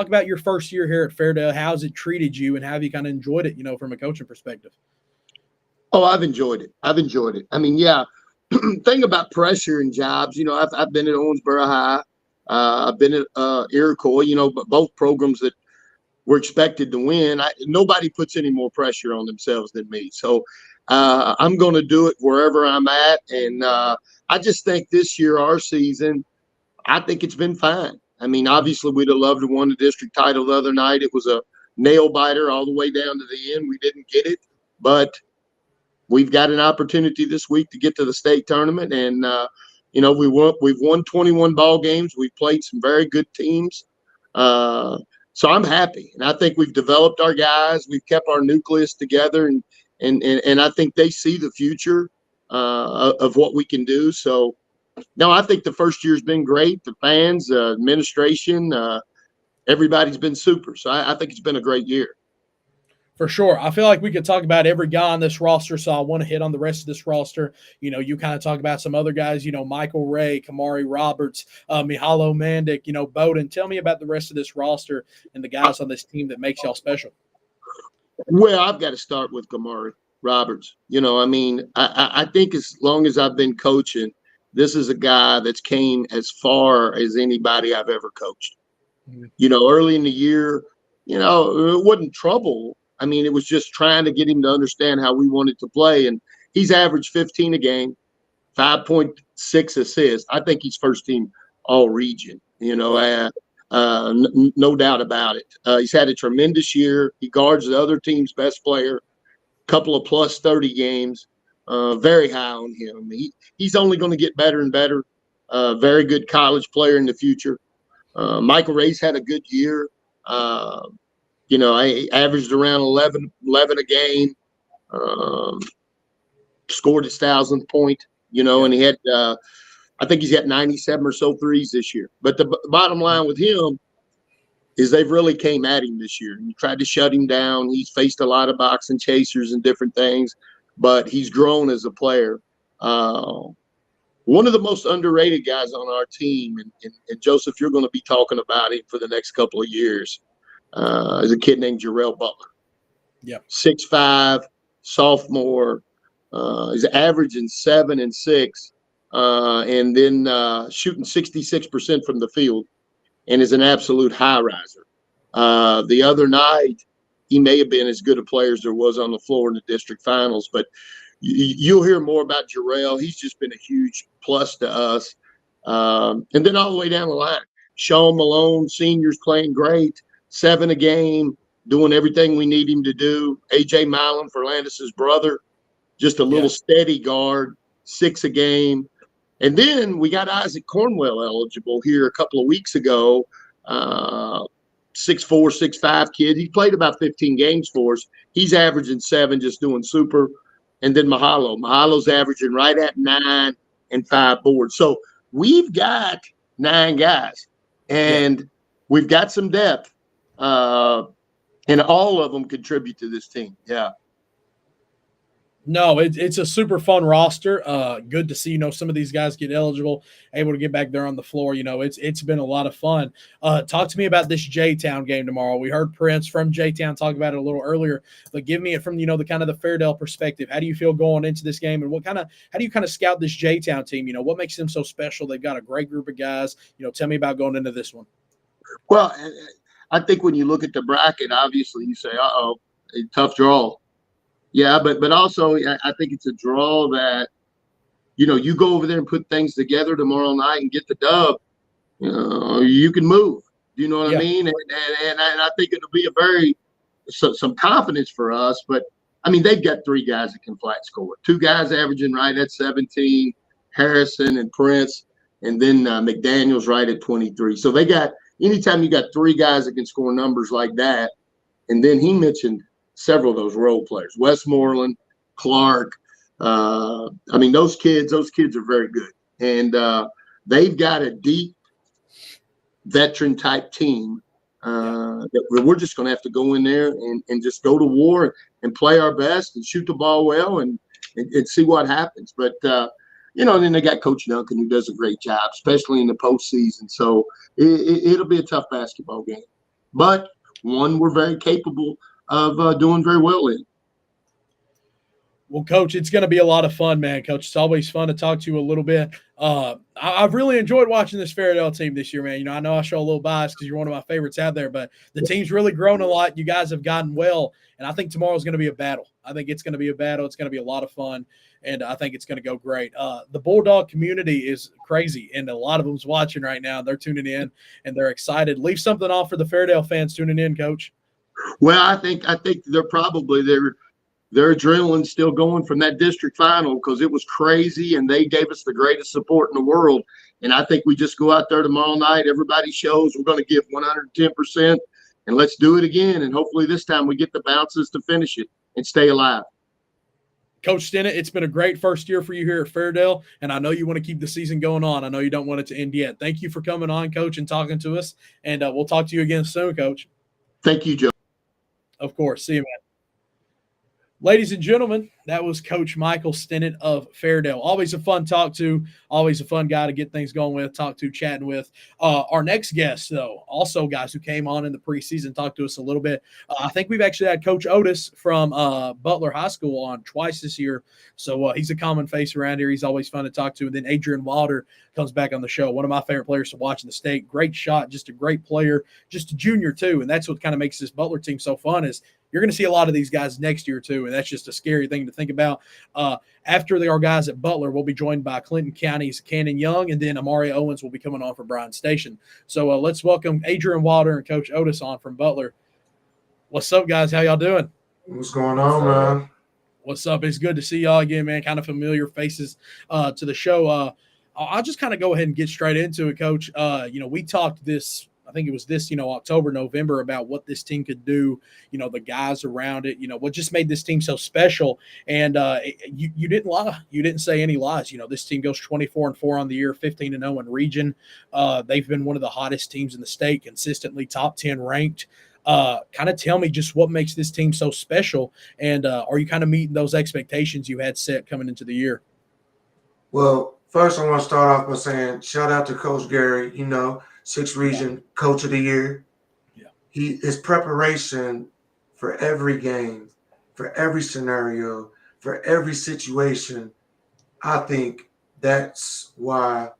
A: about your first year here at Fairdale. How's it treated you, and how have you kind of enjoyed it, from a coaching perspective?
D: Oh, I've enjoyed it. Thing about pressure and jobs, I've been at Owensboro High. I've been at Iroquois, but both programs that were expected to win. Nobody puts any more pressure on themselves than me. So I'm going to do it wherever I'm at. And I just think this year, our season, I think it's been fine. Obviously, we'd have loved to won the district title the other night. It was a nail biter all the way down to the end. We didn't get it, but we've got an opportunity this week to get to the state tournament. And, we've won 21 ball games. We've played some very good teams. So I'm happy. And I think we've developed our guys. We've kept our nucleus together. And I think they see the future of what we can do. So, no, I think the first year's been great. The fans, administration, everybody's been super. So I think it's been a great year.
A: For sure. I feel like we could talk about every guy on this roster, so I want to hit on the rest of this roster. You kind of talk about some other guys, Michael Ray, Kamari Roberts, Mihalo Mandic, Bowden. Tell me about the rest of this roster and the guys on this team that makes y'all special.
D: Well, I've got to start with Kamari Roberts. I think as long as I've been coaching, this is a guy that's came as far as anybody I've ever coached. Mm-hmm. Early in the year, it wasn't trouble. It was just trying to get him to understand how we wanted to play. And he's averaged 15 a game, 5.6 assists. I think he's first team all region, no doubt about it. He's had a tremendous year. He guards the other team's best player, couple of plus 30 games, very high on him. He's only going to get better and better. Very good college player in the future. Michael Ray's had a good year. I averaged around 11 a game, scored his 1,000th point, and he had, I think he's got 97 or so threes this year. But the bottom line with him is they've really came at him this year and tried to shut him down. He's faced a lot of boxing chasers and different things, but he's grown as a player. One of the most underrated guys on our team, and Joseph, you're going to be talking about him for the next couple of years, is a kid named Jarrell Butler.
A: Yeah,
D: 6'5", sophomore. He's averaging 7 and 6, and then shooting 66% from the field, and is an absolute high riser. The other night, he may have been as good a player as there was on the floor in the district finals, but you'll hear more about Jarrell. He's just been a huge plus to us. And then all the way down the line, Sean Malone, senior's playing great. 7 a game, doing everything we need him to do. A.J. Milan, Ferlandez's brother, just a little steady guard, 6 a game. And then we got Isaac Cornwell eligible here a couple of weeks ago, 6'4", 6'5" kid. He played about 15 games for us. He's averaging 7, just doing super. And then Mahalo's averaging right at 9 and 5 boards. So we've got 9 guys, and we've got some depth. And all of them contribute to this team. Yeah.
A: No, it's a super fun roster. Good to see, some of these guys get eligible, able to get back there on the floor. It's been a lot of fun. Talk to me about this J-Town game tomorrow. We heard Prince from J-Town talk about it a little earlier, but give me it from, the kind of the Fairdale perspective. How do you feel going into this game, and how do you kind of scout this J-Town team? What makes them so special? They've got a great group of guys. Tell me about going into this one.
D: Well, I think when you look at the bracket, obviously you say, a tough draw. Yeah, but also I think it's a draw that, you go over there and put things together tomorrow night and get the dub, you can move. Do you know what I mean? And I think it'll be some confidence for us. But, I mean, they've got 3 guys that can flat score. 2 guys averaging right at 17, Harrison and Prince, and then McDaniel's right at 23. So they got – anytime you got 3 guys that can score numbers like that, and then he mentioned – several of those role players, Westmoreland, Clark. I mean, those kids are very good. And they've got a deep veteran type team that we're just going to have to go in there and just go to war and play our best and shoot the ball well and see what happens. But, and then they got Coach Duncan, who does a great job, especially in the postseason. So it'll be a tough basketball game. But one we're very capable of doing very well in.
A: Well, Coach, it's going to be a lot of fun, man. Coach, it's always fun to talk to you a little bit. I've really enjoyed watching this Fairdale team this year, man. I know I show a little bias because you're one of my favorites out there, but the team's really grown a lot. You guys have gotten well, and I think tomorrow's going to be a battle. I think it's going to be a battle. It's going to be a lot of fun, and I think it's going to go great. The Bulldog community is crazy, and a lot of them's watching right now. They're tuning in, and they're excited. Leave something off for the Fairdale fans tuning in, Coach.
D: Well, I think they're probably their adrenaline's still going from that district final because it was crazy and they gave us the greatest support in the world. And I think we just go out there tomorrow night. Everybody shows we're going to give 110% and let's do it again. And hopefully this time we get the bounces to finish it and stay alive.
A: Coach Stinnett, it's been a great first year for you here at Fairdale, and I know you want to keep the season going on. I know you don't want it to end yet. Thank you for coming on, Coach, and talking to us. And we'll talk to you again soon, Coach.
D: Thank you, Joe.
A: Of course. See you, man. Ladies and gentlemen, that was Coach Michael Stinnett of Fairdale. Always a fun talk to, always a fun guy to get things going with, talk to, chatting with. Our next guest, though, also guys who came on in the preseason, talked to us a little bit. I think we've actually had Coach Otis from Butler High School on twice this year. So he's a common face around here. He's always fun to talk to. And then Adrian Wilder comes back on the show. One of my favorite players to watch in the state. Great shot, just a great player, just a junior too. And that's what kind of makes this Butler team so fun is you're going to see a lot of these guys next year too. And that's just a scary thing to think about. After our guys at Butler, we'll be joined by Clinton County's Cannon Young, and then Amari Owens will be coming on for Bryan Station. So let's welcome Adrian Wilder and Coach Otis on from Butler. What's up, guys? How y'all doing?
E: What's going on, man?
A: What's up? It's good to see y'all again, man. Kind of familiar faces to the show. I'll just kind of go ahead and get straight into it, Coach. We talked this, I think it was this, October, November, about what this team could do, the guys around it, what just made this team so special. And you didn't lie. You didn't say any lies. This team goes 24-4 on the year, 15-0 in region. They've been one of the hottest teams in the state, consistently top 10 ranked. Kind of tell me just what makes this team so special. And are you kind of meeting those expectations you had set coming into the year?
E: Well, first I want to start off by saying shout out to Coach Gary, 6th Region Coach of the Year. Yeah. His preparation for every game, for every scenario, for every situation, I think that's why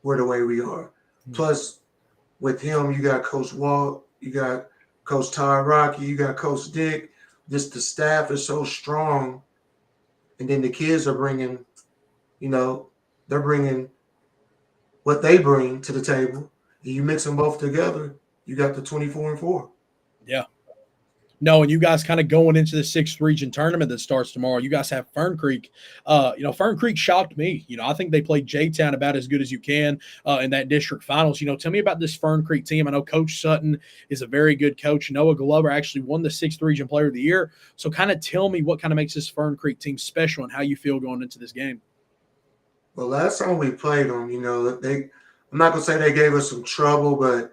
E: we're the way we are. Mm-hmm. Plus, with him, you got Coach Walt, you got Coach Ty Rocky, you got Coach Dick. Just the staff is so strong. And then the kids are bringing, they're bringing what they bring to the table. And you mix them both together, you got the 24-4.
A: Yeah. No, and you guys kind of going into the 6th Region tournament that starts tomorrow. You guys have Fern Creek. Fern Creek shocked me. I think they played J-Town about as good as you can in that district finals. Tell me about this Fern Creek team. I know Coach Sutton is a very good coach. Noah Glover actually won the 6th Region Player of the Year. So kind of tell me what kind of makes this Fern Creek team special and how you feel going into this game.
E: Well, last time we played them, I'm not going to say they gave us some trouble, but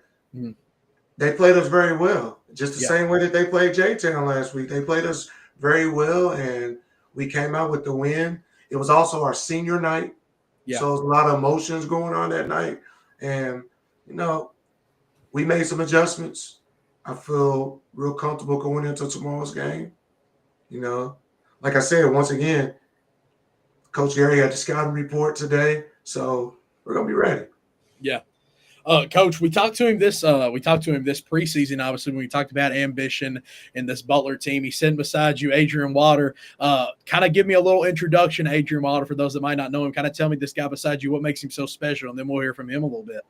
E: they played us very well. Just the same way that they played J-Town last week. They played us very well, and we came out with the win. It was also our senior night.
A: Yeah.
E: So there's a lot of emotions going on that night. And, we made some adjustments. I feel real comfortable going into tomorrow's game. Like I said, once again, Coach Gary had the scouting report today. So we're going to be ready.
A: Yeah. Coach, we talked to him this preseason, obviously, when we talked about ambition and this Butler team. He's sitting beside you, Adrian Water. Kind of give me a little introduction to Adrian Water for those that might not know him. Kind of tell me this guy beside you, what makes him so special, and then we'll hear from him a little bit.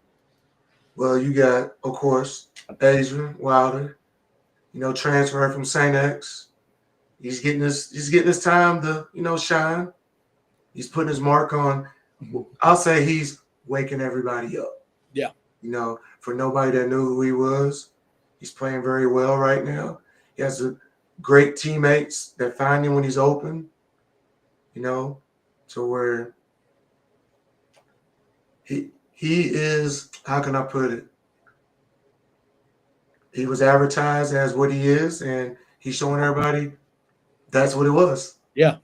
E: Well, you got, of course, Adrian Wilder, transferred from St. X. He's getting his time to, shine. He's putting his mark on. I'll say he's waking everybody up.
A: Yeah.
E: For nobody that knew who he was, he's playing very well right now. He has great teammates that find him when he's open, to where he is, how can I put it? He was advertised as what he is, and he's showing everybody that's what it was.
A: Yeah.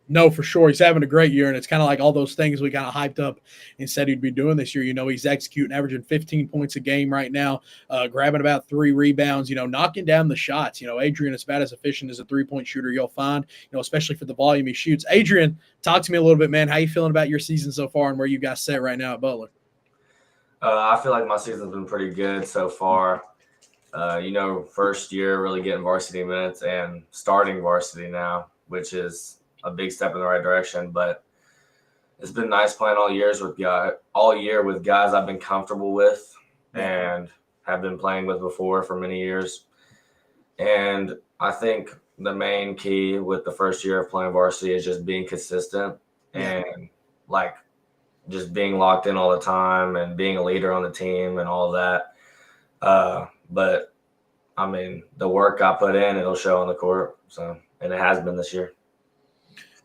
A: No, for sure. He's having a great year, and it's kind of like all those things we kind of hyped up and said he'd be doing this year. He's executing, averaging 15 points a game right now, grabbing about 3 rebounds, knocking down the shots. Adrian is about as efficient as a three-point shooter you'll find, especially for the volume he shoots. Adrian, talk to me a little bit, man. How you feeling about your season so far and where you guys set right now at Butler?
F: I feel like my season's been pretty good so far. First year really getting varsity minutes and starting varsity now, which is a big step in the right direction. But it's been nice playing all year with guys I've been comfortable with and have been playing with before for many years. And I think the main key with the first year of playing varsity is just being consistent and just being locked in all the time and being a leader on the team and all of that. But I mean, the work I put in, it'll show on the court. So, and it has been this year.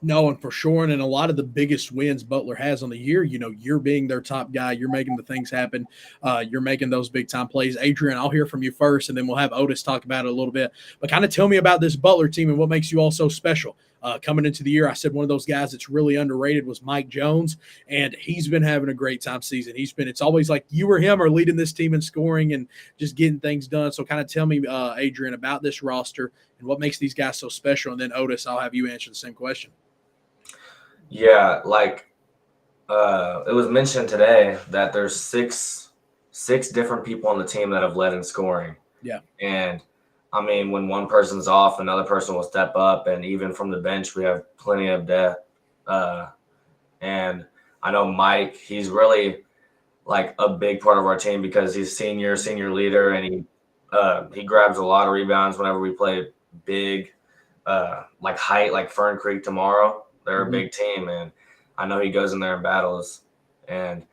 A: No, and for sure, and in a lot of the biggest wins Butler has on the year, you're being their top guy. You're making the things happen. You're making those big-time plays. Adrian, I'll hear from you first, and then we'll have Otis talk about it a little bit. But kind of tell me about this Butler team and what makes you all so special. Coming into the year, I said one of those guys that's really underrated was Mike Jones, and he's been having a great time season. It's always like you or him are leading this team in scoring and just getting things done. So kind of tell me, Adrian, about this roster and what makes these guys so special. And then Otis, I'll have you answer the same question.
F: Yeah, it was mentioned today that there's six different people on the team that have led in scoring.
A: Yeah.
F: And I mean, when one person's off, another person will step up, and even from the bench, we have plenty of depth. And I know Mike, he's really a big part of our team because he's senior leader, and he grabs a lot of rebounds whenever we play big, height, like Fern Creek tomorrow. They're a big team, and I know he goes in there and battles. And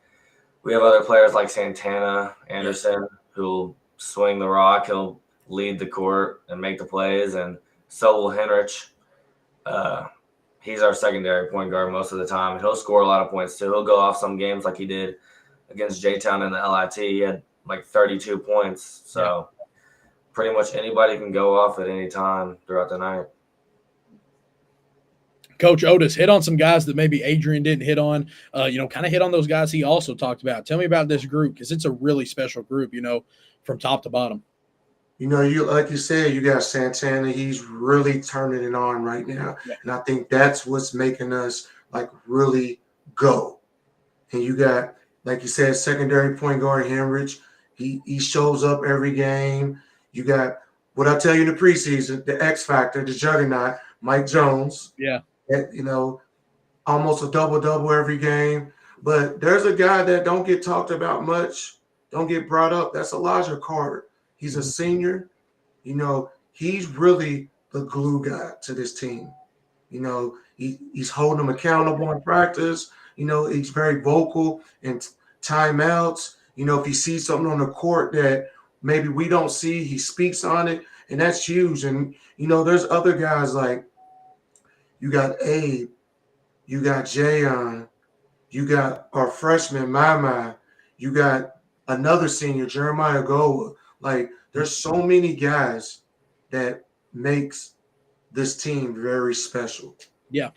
F: we have other players like Santana Anderson who'll swing the rock. He'll lead the court and make the plays. And so will Henrich. He's our secondary point guard most of the time. And he'll score a lot of points, too. He'll go off some games like he did against J-Town in the LIT. He had 32 points. So pretty much anybody can go off at any time throughout the night.
A: Coach Otis, hit on some guys that maybe Adrian didn't hit on, kind of hit on those guys he also talked about. Tell me about this group because it's a really special group, from top to bottom.
E: You like you said, you got Santana. He's really turning it on right now. Yeah. And I think that's what's making us really go. And you got, like you said, secondary point guard Henrich. He shows up every game. You got what I tell you in the preseason, the X factor, the juggernaut, Mike Jones.
A: Yeah.
E: Almost a double-double every game. But there's a guy that don't get talked about much, don't get brought up. That's Elijah Carter. He's a senior. He's really the glue guy to this team. He's holding them accountable in practice. He's very vocal in timeouts. If he sees something on the court that maybe we don't see, he speaks on it, and that's huge. And, there's other guys like you got Abe, you got Jayon, you got our freshman, Mama, you got another senior, Jeremiah Goa. There's so many guys that makes this team very special.
A: Yeah.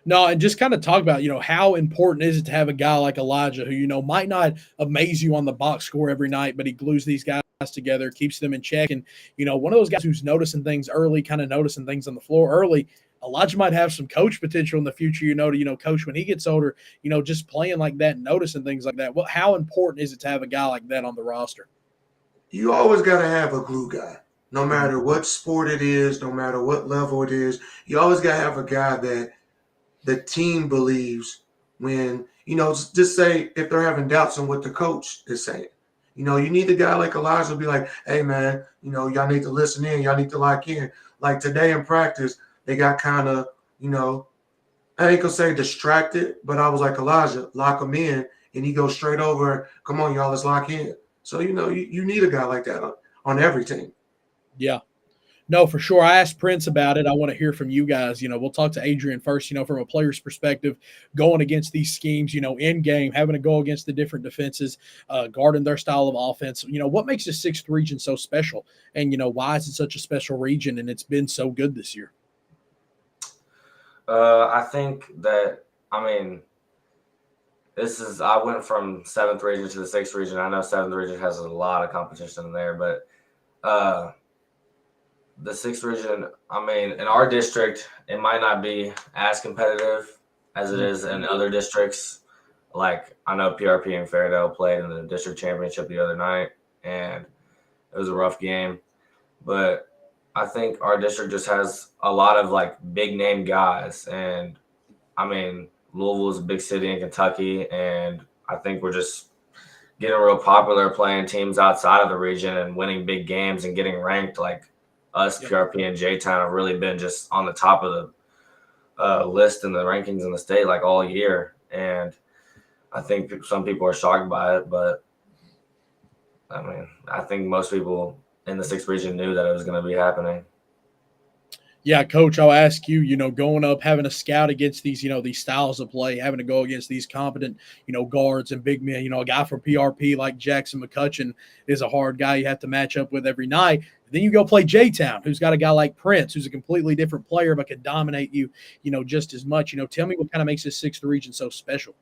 A: No, and just kind of talk about, how important is it to have a guy like Elijah who, might not amaze you on the box score every night, but he glues these guys together, keeps them in check. And, one of those guys who's noticing things early, kind of noticing things on the floor early. Elijah might have some coach potential in the future, to, coach when he gets older, just playing like that and noticing things like that. Well, how important is it to have a guy like that on the roster?
E: You always got to have a glue guy, no matter what sport it is, no matter what level it is. You always got to have a guy that the team believes when, just say if they're having doubts on what the coach is saying. You need a guy like Elijah to be like, hey, man, y'all need to listen in. Y'all need to lock in. Like today in practice, they got kind of, I ain't going to say distracted, but I was like, Elijah, lock him in. And he goes straight over, come on, y'all, let's lock in. So, you need a guy like that on every team.
A: Yeah. No, for sure. I asked Prince about it. I want to hear from you guys. We'll talk to Adrian first, from a player's perspective, going against these schemes, in game, having to go against the different defenses, guarding their style of offense. What makes the 6th region so special? And, why is it such a special region and it's been so good this year?
F: I think that, I went from 7th region to the 6th region. I know 7th region has a lot of competition in there, but the 6th region, in our district, it might not be as competitive as it is in other districts. Like, I know PRP and Fairdale played in the district championship the other night, and it was a rough game. But I think our district just has a lot of, big-name guys. And, Louisville is a big city in Kentucky, and I think we're just getting real popular playing teams outside of the region and winning big games and getting ranked. Like, us, PRP, and J-Town have really been just on the top of the list in the rankings in the state all year. And I think some people are shocked by it, but I think most people in the 6th region knew that it was going to be happening.
A: Yeah, Coach, I'll ask you, going up, having a scout against these, these styles of play, having to go against these competent, guards and big men, a guy from PRP like Jackson McCutcheon is a hard guy you have to match up with every night. Then you go play J-Town, who's got a guy like Prince, who's a completely different player, but can dominate you, just as much. Tell me what kind of makes this 6th region so special.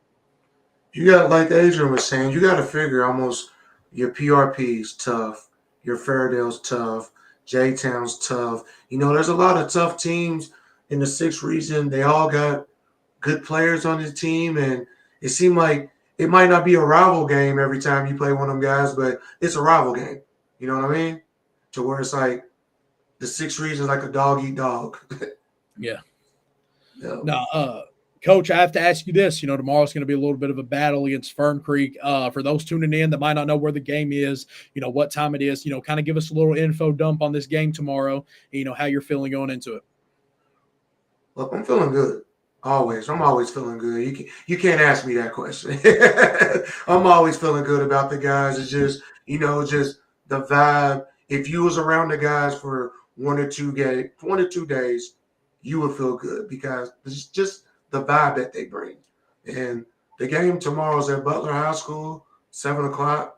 E: You got, like Adrian was saying, you got to figure almost your PRP's tough, your Fairdale's tough, J-Town's tough. There's a lot of tough teams in the 6th region. They all got good players on the team, and it seemed like it might not be a rival game every time you play one of them guys, but it's a rival game. You know what I mean? To where it's like the 6th region is like a dog-eat-dog.
A: Yeah.
E: Yeah.
A: Now, Coach, I have to ask you this. Tomorrow's going to be a little bit of a battle against Fern Creek. For those tuning in that might not know where the game is, what time it is, kind of give us a little info dump on this game tomorrow, how you're feeling going into it.
E: Look, I'm feeling good. Always. I'm always feeling good. You can't ask me that question. I'm always feeling good about the guys. It's just, just the vibe. If you was around the guys for 1 or 2 days, you would feel good because it's just the vibe that they bring. And the game tomorrow is at Butler High School, 7 o'clock.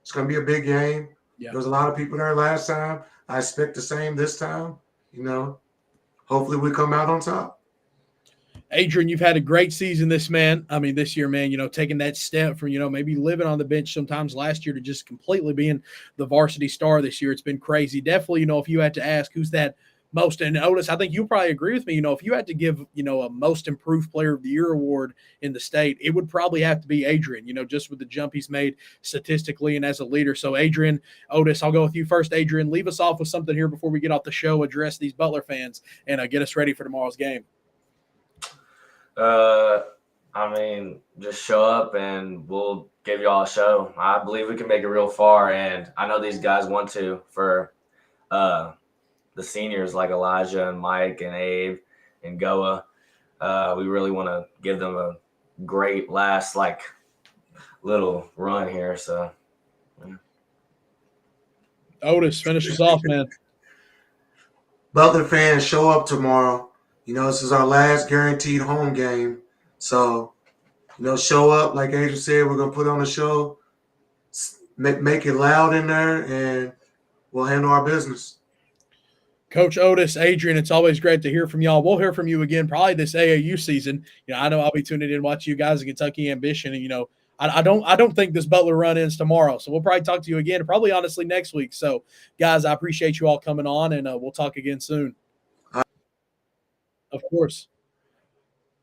E: It's going to be a big game.
A: Yeah.
E: There was a lot of people there last time. I expect the same this time. Hopefully we come out on top.
A: Adrian, you've had a great season this year, man, taking that step from, maybe living on the bench sometimes last year to just completely being the varsity star this year. It's been crazy. Definitely, if you had to ask who's that most, and Otis, I think you'll probably agree with me, if you had to give, a most improved player of the year award in the state, it would probably have to be Adrian, just with the jump he's made statistically and as a leader. So Adrian, Otis, I'll go with you first. Adrian, leave us off with something here before we get off the show, address these Butler fans, and get us ready for tomorrow's game.
F: Just show up and we'll give y'all a show. I believe we can make it real far, and I know these guys want to for the seniors like Elijah and Mike and Abe and Goa. We really want to give them a great last little run here. So, yeah.
A: Otis, finish us off, man.
E: Butler fans, show up tomorrow. This is our last guaranteed home game. So, show up. Like Adrian said, we're going to put on a show, make it loud in there, and we'll handle our business.
A: Coach Otis, Adrian, it's always great to hear from y'all. We'll hear from you again probably this AAU season. I know I'll be tuning in, watch you guys in Kentucky Ambition. And, I don't think this Butler run ends tomorrow. So we'll probably talk to you again, probably honestly next week. So, guys, I appreciate you all coming on, and we'll talk again soon. Of course.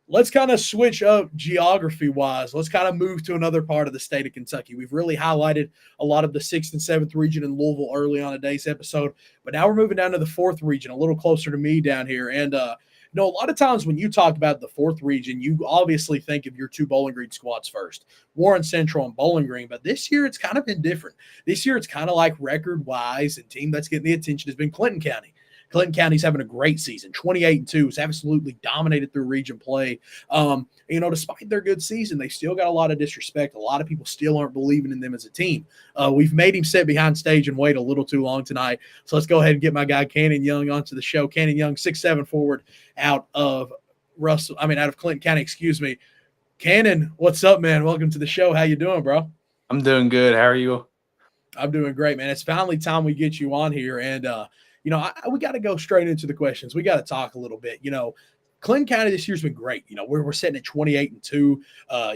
A: Let's kind of switch up geography-wise. Let's kind of move to another part of the state of Kentucky. We've really highlighted a lot of the 6th and 7th region in Louisville early on today's episode, but now we're moving down to the 4th region, a little closer to me down here. And, a lot of times when you talk about the 4th region, you obviously think of your 2 Bowling Green squads first, Warren Central and Bowling Green. But this year, it's kind of been different. This year, it's kind of like record-wise, and team that's getting the attention has been Clinton County. Clinton County's having a great season, 28-2. It's absolutely dominated through region play. Despite their good season, they still got a lot of disrespect. A lot of people still aren't believing in them as a team. We've made him sit behind stage and wait a little too long tonight. So let's go ahead and get my guy Cannon Young onto the show. Cannon Young, 6'7" forward out of Clinton County, excuse me. Cannon, what's up, man? Welcome to the show. How you doing, bro?
G: I'm doing good. How are you?
A: I'm doing great, man. It's finally time we get you on here. And, we got to go straight into the questions. We got to talk a little bit. Clinton County this year's been great. We're sitting at 28-2.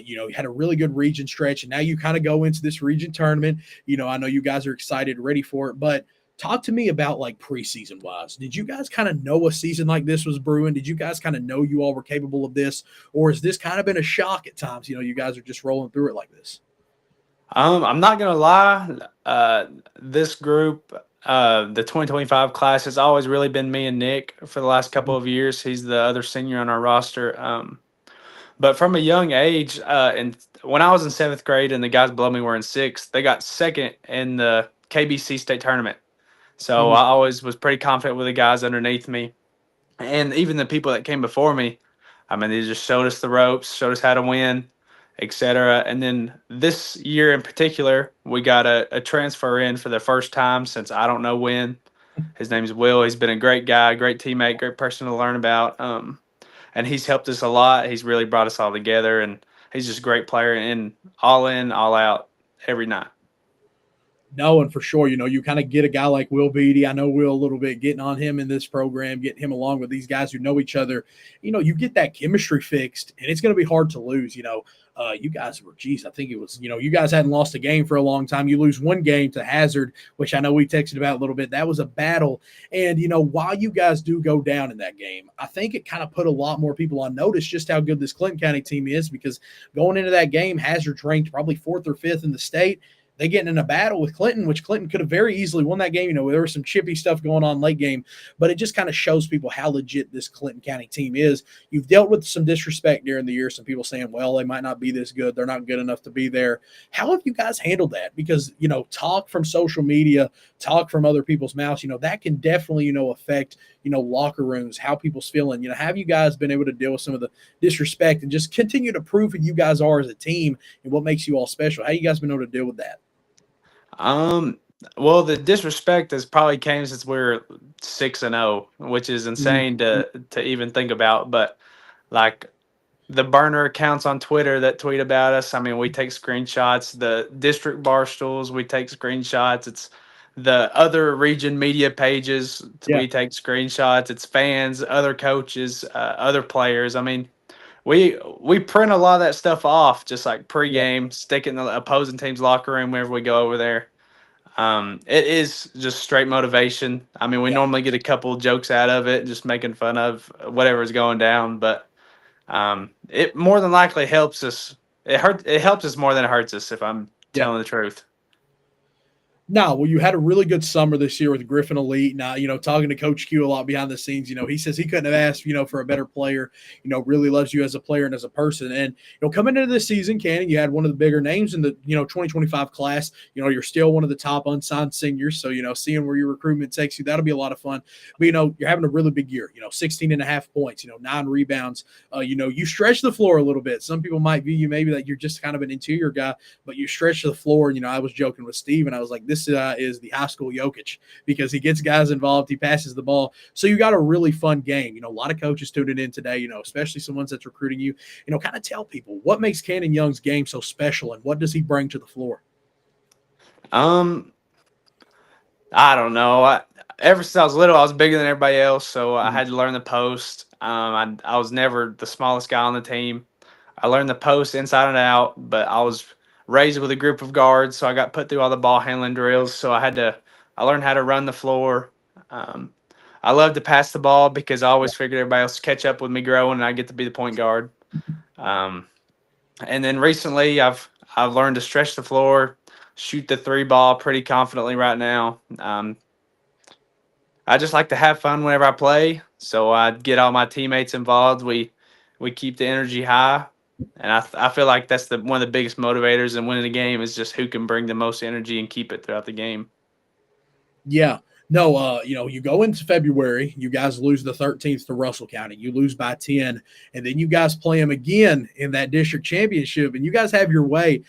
A: You had a really good region stretch, and now you kind of go into this region tournament. I know you guys are excited, ready for it, but talk to me about like preseason wise. Did you guys kind of know a season like this was brewing? Did you guys kind of know you all were capable of this, or has this kind of been a shock at times? You guys are just rolling through it like this.
G: I'm not gonna lie. This group, the 2025 class, has always really been me and Nick for the last couple of years. He's the other senior on our roster. But from a young age, and when I was in 7th grade and the guys below me were in 6th, they got 2nd in the KBC state tournament. So I always was pretty confident with the guys underneath me. And even the people that came before me, they just showed us the ropes, showed us how to win, etc. And then this year in particular, we got a transfer in for the first time since I don't know when. His name's Will. He's been a great guy, great teammate, great person to learn about. And he's helped us a lot. He's really brought us all together, and he's just a great player and all in, all out every night.
A: No, and for sure, you kind of get a guy like Will Beatty. I know Will a little bit, getting on him in this program, getting him along with these guys who know each other. You get that chemistry fixed, and it's going to be hard to lose. You guys were, I think it was, you guys hadn't lost a game for a long time. You lose one game to Hazard, which I know we texted about a little bit. That was a battle. And, while you guys do go down in that game, I think it kind of put a lot more people on notice just how good this Clinton County team is, because going into that game, Hazard's ranked probably 4th or 5th in the state. They getting in a battle with Clinton, which Clinton could have very easily won that game. There was some chippy stuff going on late game, but it just kind of shows people how legit this Clinton County team is. You've dealt with some disrespect during the year, some people saying, well, they might not be this good. They're not good enough to be there. How have you guys handled that? Because, talk from social media, talk from other people's mouths, that can definitely, affect, locker rooms, how people's feeling. Have you guys been able to deal with some of the disrespect and just continue to prove who you guys are as a team and what makes you all special? How you guys been able to deal with that?
G: Well, the disrespect has probably came since we're 6-0, which is insane to even think about. But like the burner accounts on Twitter that tweet about us, we take screenshots. The district bar stools, we take screenshots. It's the other region media pages, we take screenshots. It's fans, other coaches, other players. We print a lot of that stuff off, just like pregame, stick it in the opposing team's locker room whenever we go over there. It is just straight motivation. We normally get a couple jokes out of it, just making fun of whatever's going down. But it more than likely helps us. It helps us more than it hurts us, if I'm telling the truth.
A: No, well, you had a really good summer this year with Griffin Elite. Now, talking to Coach Q a lot behind the scenes, he says he couldn't have asked, for a better player, really loves you as a player and as a person. And, coming into this season, Cannon, you had one of the bigger names in the, 2025 class. You're still one of the top unsigned seniors. So, seeing where your recruitment takes you, that'll be a lot of fun. But, you're having a really big year, 16.5 points, 9 rebounds. You stretch the floor a little bit. Some people might view you maybe that you're just kind of an interior guy, but you stretch the floor. I was joking with Steve, and I was like, this is the high school Jokic, because he gets guys involved. He passes the ball. So you got a really fun game. A lot of coaches tuning in today, especially some ones that's recruiting you, kind of tell people what makes Cannon Young's game so special and what does he bring to the floor?
G: I don't know. ever since I was little, I was bigger than everybody else, so I had to learn the post. I was never the smallest guy on the team. I learned the post inside and out, but I was raised with a group of guards, so I got put through all the ball handling drills. So I learned how to run the floor. Um, I love to pass the ball because I always figured everybody else would catch up with me growing, and I get to be the point guard. Um, and then recently, I've learned to stretch the floor, shoot the three ball pretty confidently right now. I just like to have fun whenever I play, so I get all my teammates involved. We keep the energy high, and I feel like that's one of the biggest motivators in winning a game is just who can bring the most energy and keep it throughout the game.
A: Yeah. No, you go into February, you guys lose the 13th to Russell County. You lose by 10, and then you guys play them again in that district championship, and you guys have your way.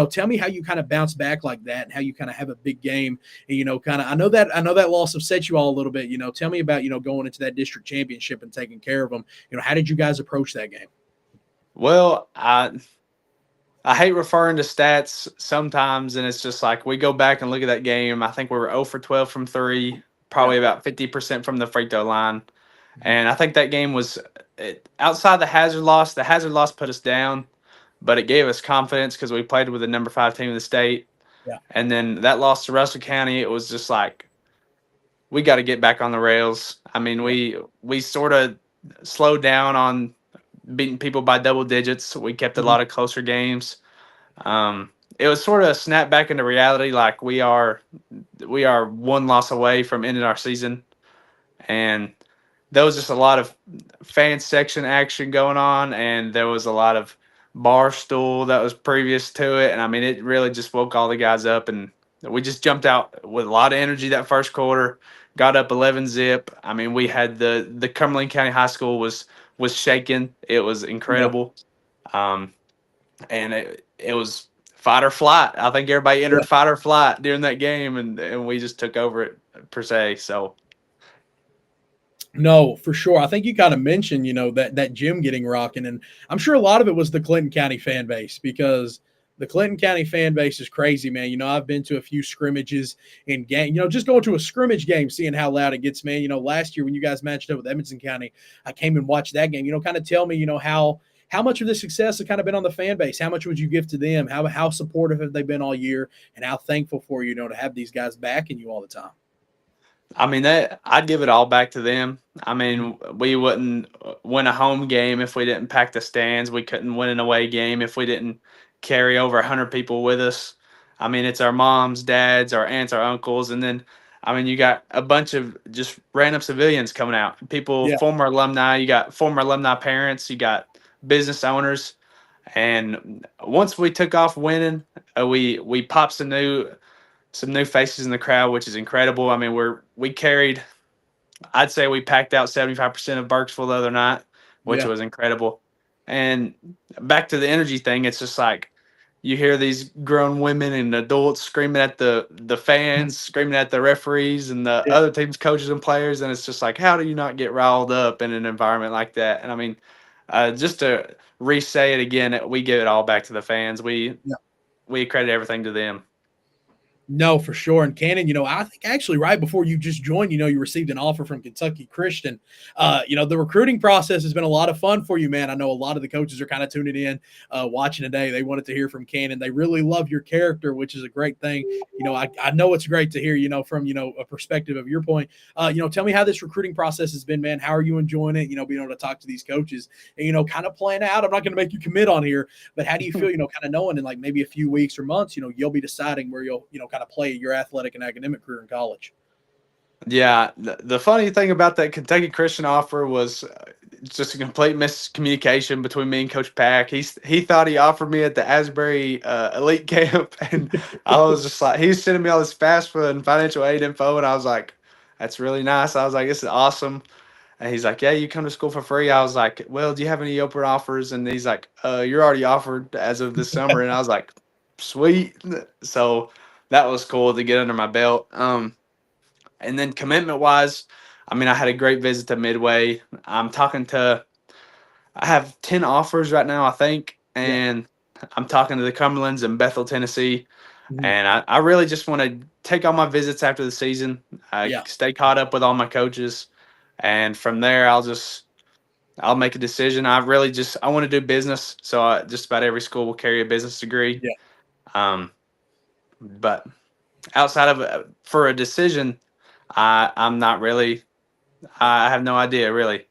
A: Tell me how you kind of bounce back like that and how you kind of have a big game. And, I know that loss upset you all a little bit. Tell me about, going into that district championship and taking care of them. How did you guys approach that game?
G: Well, I hate referring to stats sometimes, and it's just like we go back and look at that game. I think we were 0 for 12 from 3, probably about 50% from the free throw line. And I think that game was outside the hazard loss. The hazard loss put us down, but it gave us confidence because we played with the number 5 team in the state.
A: Yeah.
G: And then that loss to Russell County, it was just like we got to get back on the rails. I mean, we sort of slowed down on beating people by double digits. We kept a lot of closer games. It was sort of a snap back into reality. Like we are one loss away from ending our season. And there was just a lot of fan section action going on. And there was a lot of bar stool that was previous to it. And I mean, it really just woke all the guys up, and we just jumped out with a lot of energy that first quarter, got up 11 zip. I mean, we had the Cumberland County High School was shaking. It was incredible. And it was fight or flight. I think everybody entered fight or flight during that game, and we just took over it per se. So
A: no, for sure. I think you kind of mentioned, that gym getting rocking, and I'm sure a lot of it was the Clinton County fan base, because the Clinton County fan base is crazy, man. I've been to a few scrimmages in game, just going to a scrimmage game, seeing how loud it gets, man. Last year when you guys matched up with Edmonson County, I came and watched that game. Kind of tell me, how much of the success has kind of been on the fan base? How much would you give to them? How supportive have they been all year, and how thankful for you, to have these guys backing you all the time?
G: I mean, I'd give it all back to them. I mean, we wouldn't win a home game if we didn't pack the stands. We couldn't win an away game if we didn't carry over 100 people with us. I mean, it's our moms, dads, our aunts, our uncles, and then, I mean, you got a bunch of just random civilians coming out. People, former alumni. You got former alumni parents. You got business owners. And once we took off winning, we popped some new faces in the crowd, which is incredible. I mean, I'd say we packed out 75% of Burkesville the other night, which was incredible. And back to the energy thing, it's just like you hear these grown women and adults screaming at the fans, screaming at the referees and the other team's coaches and players. And it's just like, how do you not get riled up in an environment like that? And I mean, just to re-say it again, we give it all back to the fans. We credit everything to them.
A: No, for sure. And Cannon, I think actually right before you just joined, you received an offer from Kentucky Christian. The recruiting process has been a lot of fun for you, man. I know a lot of the coaches are kind of tuning in, watching today. They wanted to hear from Cannon. They really love your character, which is a great thing. I know it's great to hear, from, a perspective of your point. Tell me how this recruiting process has been, man. How are you enjoying it? Being able to talk to these coaches and, kind of plan out. I'm not going to make you commit on here, but how do you feel, kind of knowing in like maybe a few weeks or months, you'll be deciding where you'll, kind of play your athletic and academic career in college?
G: Yeah, the funny thing about that Kentucky Christian offer was just a complete miscommunication between me and Coach Pack. He thought he offered me at the Asbury elite camp, and I was just like, he was sending me all this FAFSA and financial aid info, and I was like, that's really nice. I was like, this is awesome. And he's like, yeah, you come to school for free. I was like, well, do you have any open offers? And he's like, you're already offered as of this summer. And I was like, sweet. So that was cool to get under my belt. And then commitment wise, I mean, I had a great visit to Midway. I have 10 offers right now, I think. And I'm talking to the Cumberlands in Bethel, Tennessee.
A: Mhm.
G: And I really just want to take all my visits after the season,
A: Yeah.
G: stay caught up with all my coaches, and from there I'll make a decision. I want to do business, so just about every school will carry a business degree.
A: Yeah.
G: But outside of for a decision, I'm not really. I have no idea really.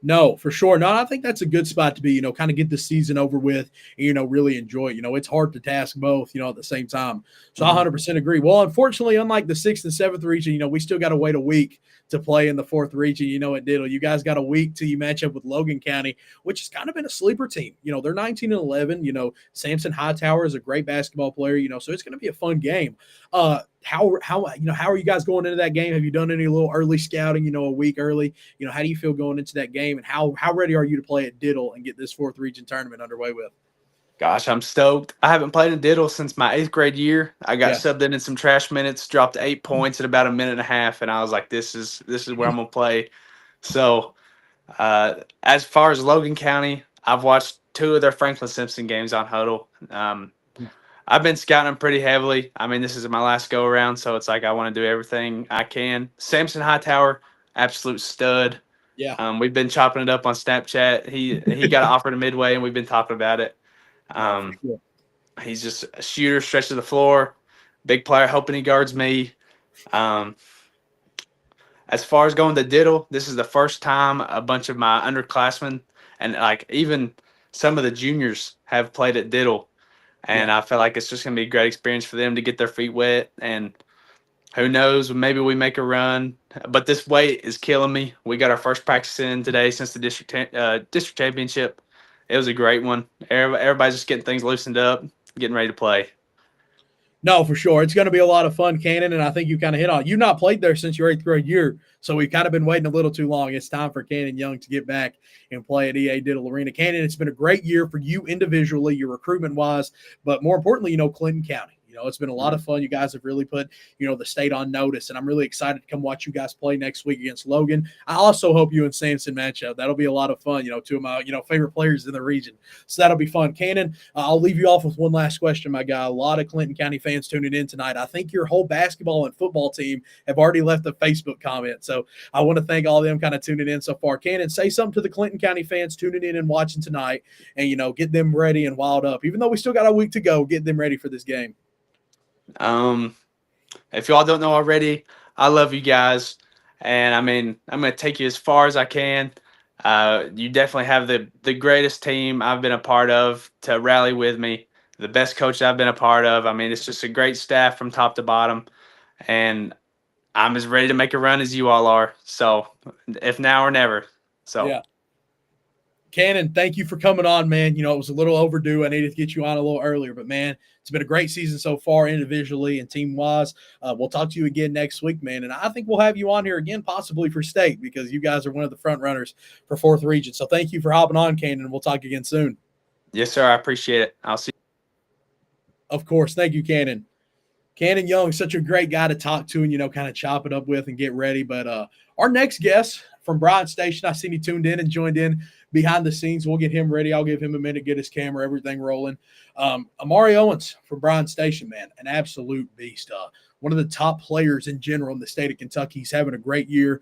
A: No, for sure. No, I think that's a good spot to be, kind of get the season over with and, really enjoy it. It's hard to task both, at the same time. So I 100% agree. Well, unfortunately, unlike the 6th and 7th region, we still got to wait a week to play in the 4th region, at Diddle. You guys got a week till you match up with Logan County, which has kind of been a sleeper team. They're 19-11. Samson Hightower is a great basketball player, so it's going to be a fun game. How are you guys going into that game? Have you done any little early scouting, a week early? How do you feel going into that game, and how ready are you to play at Diddle and get this 4th region tournament underway with?
G: Gosh, I'm stoked. I haven't played in Diddle since my 8th grade year. I got
A: Yeah.
G: subbed in some trash minutes, dropped 8 points in about a minute and a half, and I was like, "This is where I'm gonna play." So, as far as Logan County, I've watched 2 of their Franklin Simpson games on Huddle. I've been scouting them pretty heavily. I mean, this is my last go around, so it's like I want to do everything I can. Samson Hightower, absolute stud.
A: Yeah.
G: We've been chopping it up on Snapchat. He got offered to Midway, and we've been talking about it.
A: For sure.
G: He's just a shooter, stretch to the floor, big player, hoping he guards me. As far as going to Diddle, this is the first time a bunch of my underclassmen and like even some of the juniors have played at Diddle. And I feel like it's just going to be a great experience for them to get their feet wet. And who knows, maybe we make a run. But this weight is killing me. We got our first practice in today since the district championship. It was a great one. Everybody's just getting things loosened up, getting ready to play.
A: No, for sure. It's going to be a lot of fun, Cannon, and I think you kind of hit on it. You've not played there since your 8th grade year, so we've kind of been waiting a little too long. It's time for Cannon Young to get back and play at EA Diddle Arena. Cannon, it's been a great year for you individually, your recruitment-wise, but more importantly, Clinton County. It's been a lot of fun. You guys have really put, the state on notice, and I'm really excited to come watch you guys play next week against Logan. I also hope you and Samson match up. That'll be a lot of fun, 2 of my, favorite players in the region. So that'll be fun. Cannon, I'll leave you off with one last question, my guy. A lot of Clinton County fans tuning in tonight. I think your whole basketball and football team have already left a Facebook comment. So I want to thank all of them kind of tuning in so far. Cannon, say something to the Clinton County fans tuning in and watching tonight and, get them ready and wild up. Even though we still got a week to go, get them ready for this game.
G: If y'all don't know already, I love you guys, and I mean, I'm going to take you as far as I can. You definitely have the greatest team I've been a part of to rally with me, the best coach I've been a part of. I mean, it's just a great staff from top to bottom, and I'm as ready to make a run as you all are. So if now or never. So
A: yeah. Cannon, thank you for coming on, man. It was a little overdue. I needed to get you on a little earlier, but man, it's been a great season so far, individually and team-wise. We'll talk to you again next week, man, and I think we'll have you on here again, possibly for state, because you guys are one of the front runners for 4th region. So thank you for hopping on, Cannon, and we'll talk again soon.
G: Yes, sir. I appreciate it. I'll see you.
A: Of course. Thank you, Cannon. Cannon Young, such a great guy to talk to and, kind of chop it up with and get ready. But our next guest from Bryan Station, I seen he tuned in and joined in behind the scenes. We'll get him ready. I'll give him a minute, get his camera, everything rolling. Amari Owens from Bryan Station, man, an absolute beast. One of the top players in general in the state of Kentucky. He's having a great year.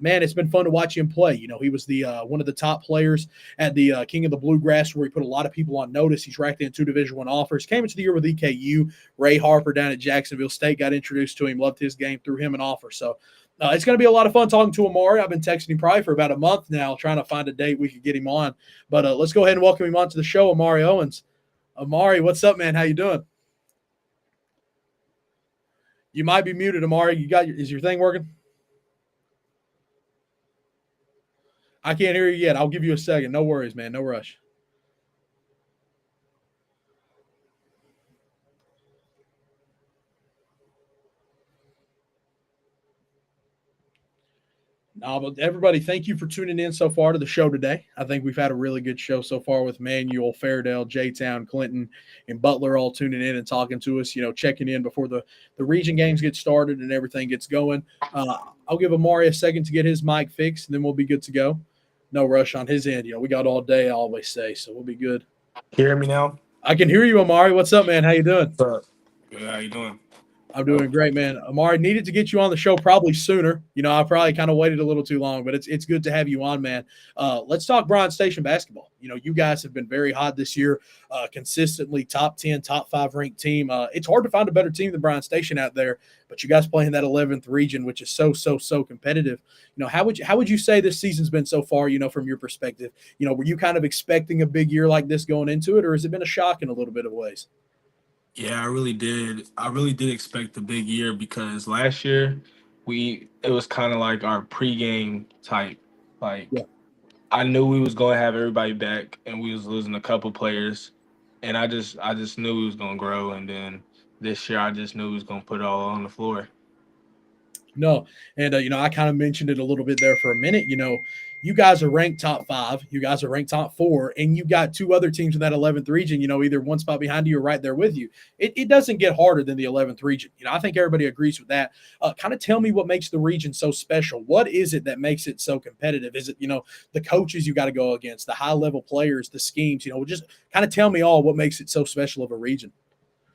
A: Man, it's been fun to watch him play. He was the one of the top players at the King of the Bluegrass, where he put a lot of people on notice. He's racked in 2 Division I offers. Came into the year with EKU. Ray Harper down at Jacksonville State got introduced to him, loved his game, threw him an offer. So it's going to be a lot of fun talking to Amari. I've been texting him probably for about a month now, trying to find a date we could get him on. But let's go ahead and welcome him onto the show, Amari Owens. Amari, what's up, man? How you doing? You might be muted, Amari. Is your thing working? I can't hear you yet. I'll give you a second. No worries, man. No rush. No, but everybody, thank you for tuning in so far to the show today. I think we've had a really good show so far with Manuel, Fairdale, J-Town, Clinton, and Butler all tuning in and talking to us, checking in before the region games get started and everything gets going. I'll give Amari a second to get his mic fixed, and then we'll be good to go. No rush on his end. We got all day, I always say, so we'll be good.
H: Can you hear me now?
A: I can hear you, Amari. What's up, man? How you doing?
H: What's up? Good. How you doing?
A: I'm doing great, man. Amari, needed to get you on the show probably sooner. I probably kind of waited a little too long, but it's good to have you on, man. Let's talk Bryan Station basketball. You guys have been very hot this year, consistently top 10, top 5 ranked team. It's hard to find a better team than Bryan Station out there, but you guys play in that 11th region, which is so competitive. How would you say this season's been so far, from your perspective? Were you kind of expecting a big year like this going into it, or has it been a shock in a little bit of ways?
H: Yeah, I really did. I really did expect a big year because last year it was kind of like our pregame type. Like
A: Yeah.
H: I knew we was going to have everybody back and we was losing a couple players, and I just knew we was going to grow. And then this year I just knew we was going to put it all on the floor.
A: No. And, I kind of mentioned it a little bit there for a minute. You guys are ranked top 5. You guys are ranked top 4. And you got 2 other teams in that 11th region, either one spot behind you or right there with you. It doesn't get harder than the 11th region. I think everybody agrees with that. Kind of tell me what makes the region so special. What is it that makes it so competitive? Is it, the coaches you got to go against, the high-level players, the schemes? Just kind of tell me all what makes it so special of a region.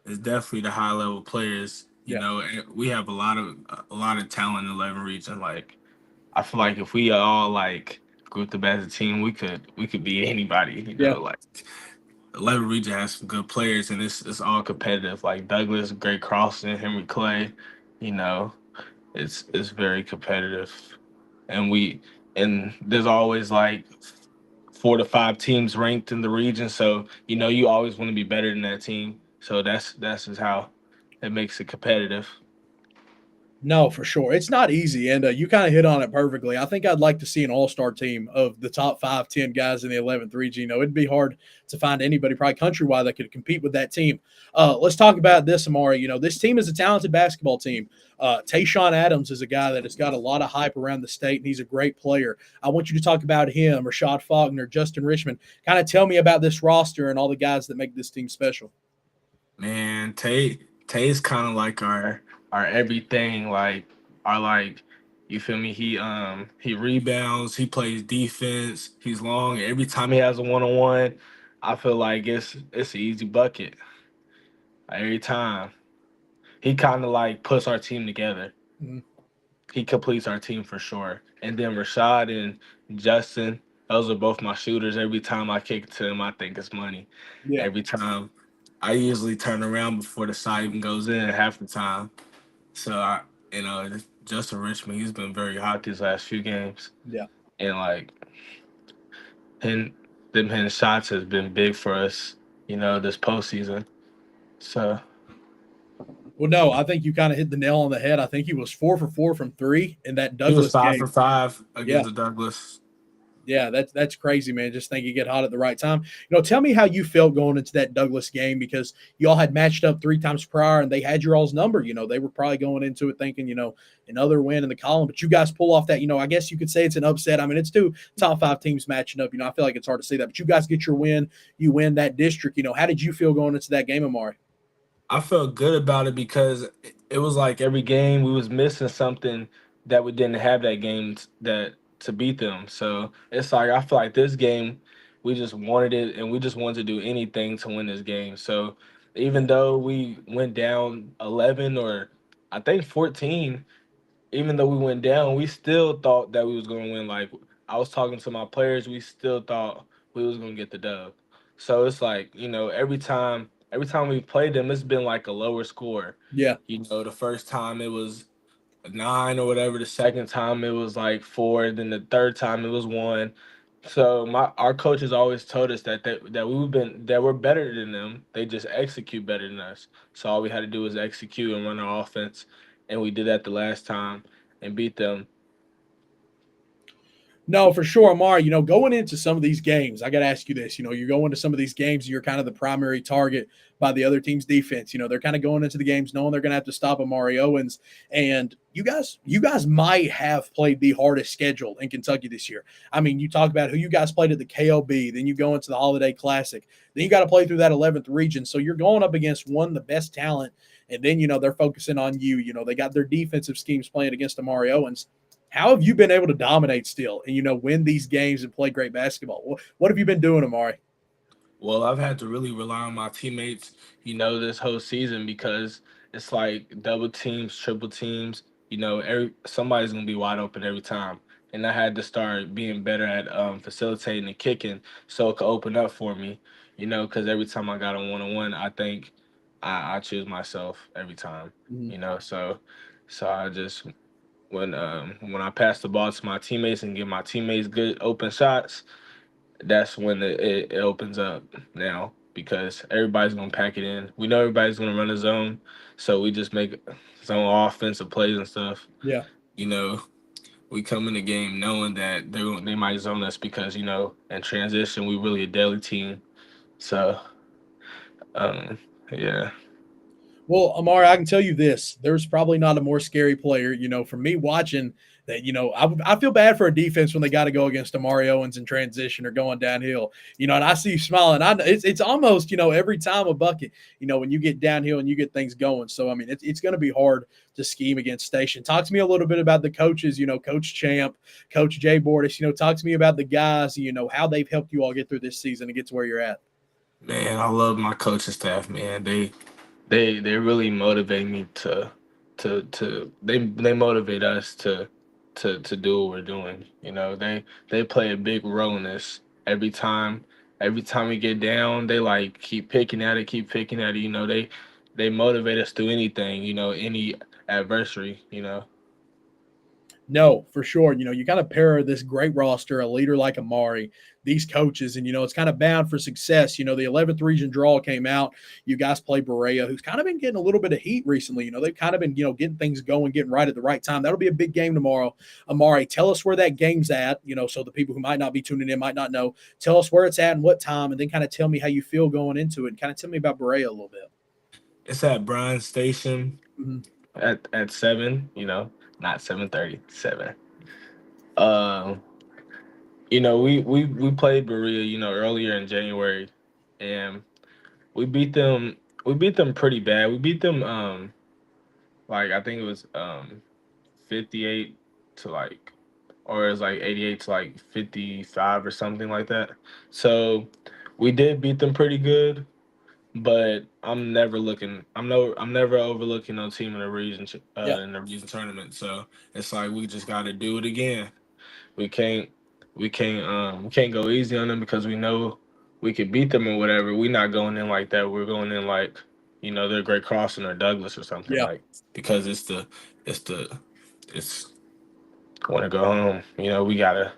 H: It's definitely the high level players. And we have a lot of talent in the 11 region. Like I feel like if we all like grouped up as a team, we could beat anybody. Like 11 region has some good players, and it's all competitive. Like Douglas, Gray Crossan, Henry Clay. It's very competitive, and there's always like 4 to 5 teams ranked in the region. So you always want to be better than that team. So that's just how it makes it competitive.
A: No, for sure. It's not easy, and you kind of hit on it perfectly. I think I'd like to see an all-star team of the top 5, 10 guys in the 11th region. It'd be hard to find anybody, probably countrywide, that could compete with that team. Let's talk about this, Amari. This team is a talented basketball team. Tayshawn Adams is a guy that has got a lot of hype around the state, and he's a great player. I want you to talk about him, Rashad Faulkner, Justin Richmond. Kind of tell me about this roster and all the guys that make this team special.
H: Man, Tay's kind of like our everything, you feel me? He rebounds, he plays defense, he's long. Every time he has a one-on-one, I feel like it's an easy bucket. Every time. He kind of like puts our team together.
A: Mm-hmm.
H: He completes our team for sure. And then Rashad and Justin, those are both my shooters. Every time I kick it to them, I think it's money.
A: Yeah.
H: Every time. I usually turn around before the shot even goes in half the time. So Justin Richmond, he's been very hot these last few games.
A: Yeah.
H: And them hitting shots has been big for us, this postseason. So.
A: Well, no, I think you kind of hit the nail on the head. I think he was 4 for 4 from 3 in that Douglas
H: He was 5
A: game.
H: for 5 against the Douglas.
A: Yeah, that's crazy, man. Just think you get hot at the right time. Tell me how you felt going into that Douglas game, because you all had matched up 3 times prior and they had your all's number. They were probably going into it thinking, another win in the column, but you guys pull off that, I guess you could say it's an upset. I mean, it's 2 top 5 teams matching up. I feel like it's hard to say that, but you guys get your win. You win that district. How did you feel going into that game, Amari?
H: I felt good about it because it was like every game we was missing something that we didn't have that game to beat them. So it's like I feel like this game we just wanted it, and we just wanted to do anything to win this game. So even though we went down 11 or I think 14, even though we went down, we still thought that we was going to win. Like I was talking to my players, we still thought we was going to get the dub. So it's like, every time we've played them, it's been like a lower score.
A: Yeah.
H: The first time it was 9 or whatever. The second time it was like 4. Then the third time it was 1. So our coaches always told us that we're better than them. They just execute better than us. So all we had to do was execute and run our offense, and we did that the last time and beat them.
A: No, for sure, Amari. Going into some of these games, I got to ask you this. You're going to some of these games, you're kind of the primary target by the other team's defense. They're kind of going into the games knowing they're going to have to stop Amari Owens. And you guys might have played the hardest schedule in Kentucky this year. I mean, you talk about who you guys played at the KOB, then you go into the Holiday Classic, then you got to play through that 11th region. So you're going up against one of the best talent, and then, they're focusing on you. They got their defensive schemes playing against Amari Owens. How have you been able to dominate still and, win these games and play great basketball? What have you been doing, Amari?
H: Well, I've had to really rely on my teammates, this whole season because it's like double teams, triple teams. Somebody's gonna be wide open every time, and I had to start being better at facilitating and kicking so it could open up for me. Because every time I got a one-on-one, I think I choose myself every time.
A: Mhm.
H: So I just when I pass the ball to my teammates and give my teammates good open shots, that's when it opens up now because everybody's gonna pack it in. We know everybody's gonna run a zone, so we just make zone offensive plays and stuff.
A: Yeah.
H: You know, we come in the game knowing that they might zone us because in transition we really a deadly team. So um, yeah.
A: Well, Amari, I can tell you this: there's probably not a more scary player. For me watching that, I feel bad for a defense when they got to go against Amari Owens in transition or going downhill. And I see you smiling. It's almost every time a bucket. When you get downhill and you get things going. So I mean, it's going to be hard to scheme against Station. Talk to me a little bit about the coaches. Coach Champ, Coach Jay Bordis. Talk to me about the guys. How they've helped you all get through this season and get to where you're at.
H: Man, I love my coaching staff, man. They really motivate me they motivate us to do what we're doing. They play a big role in this. Every time we get down, they like keep picking at it. They motivate us through anything, any adversary.
A: No, for sure. You kind of pair this great roster, a leader like Amari, these coaches, and it's kind of bound for success. The 11th region draw came out. You guys play Berea, who's kind of been getting a little bit of heat recently. They've kind of been, getting things going, getting right at the right time. That'll be a big game tomorrow. Amari, tell us where that game's at, so the people who might not be tuning in might not know. Tell us where it's at and what time, and then kind of tell me how you feel going into it, and kind of tell me about Berea a little bit.
H: It's at Bryan Station at 7, not 7:30, 7. We played Berea, earlier in January, and we beat them. We beat them pretty bad. We beat them like I think it was 58 to or it was like 88 to 55 or something like that. So we did beat them pretty good, but I'm never looking. I'm never overlooking no team in the in the region tournament. So it's like we just got to do it again. We can't we can't go easy on them because we know we could beat them or whatever. We're not going in like that. We're going in like they're Great Crossing or Douglas or something because it's want to go home. We gotta.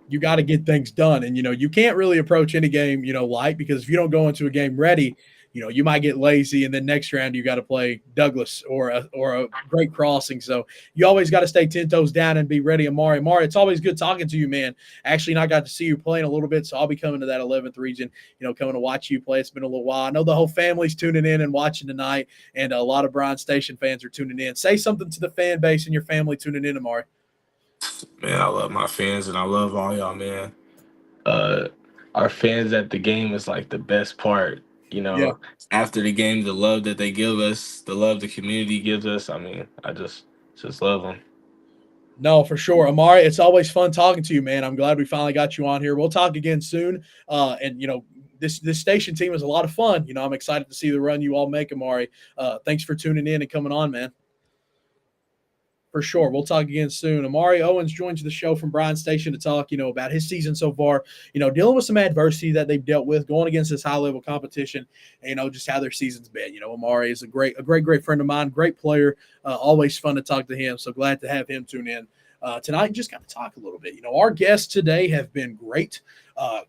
A: You got to get things done. And, you can't really approach any game, light, because if you don't go into a game ready, you might get lazy. And then next round, you got to play Douglas or a Great Crossing. So you always got to stay 10 toes down and be ready. Amari, it's always good talking to you, man. Actually, I got to see you playing a little bit. So I'll be coming to that 11th region, coming to watch you play. It's been a little while. I know the whole family's tuning in and watching tonight. And a lot of Bryan Station fans are tuning in. Say something to the fan base and your family tuning in, Amari.
H: Man, I love my fans and I love all y'all, man. Our fans at the game is like the best part. After the game, the love that they give us, the love the community gives us. I mean, I just love them.
A: No, for sure. Amari, it's always fun talking to you, man. I'm glad we finally got you on here. We'll talk again soon. And this station team is a lot of fun. I'm excited to see the run you all make, Amari. Thanks for tuning in and coming on, man. For sure. We'll talk again soon. Amari Owens joins the show from Bryan Station to talk, about his season so far, dealing with some adversity that they've dealt with, going against this high-level competition, and, just how their season's been. Amari is a great friend of mine, great player, always fun to talk to him, so glad to have him tune in. Tonight, just got to talk a little bit. Our guests today have been great.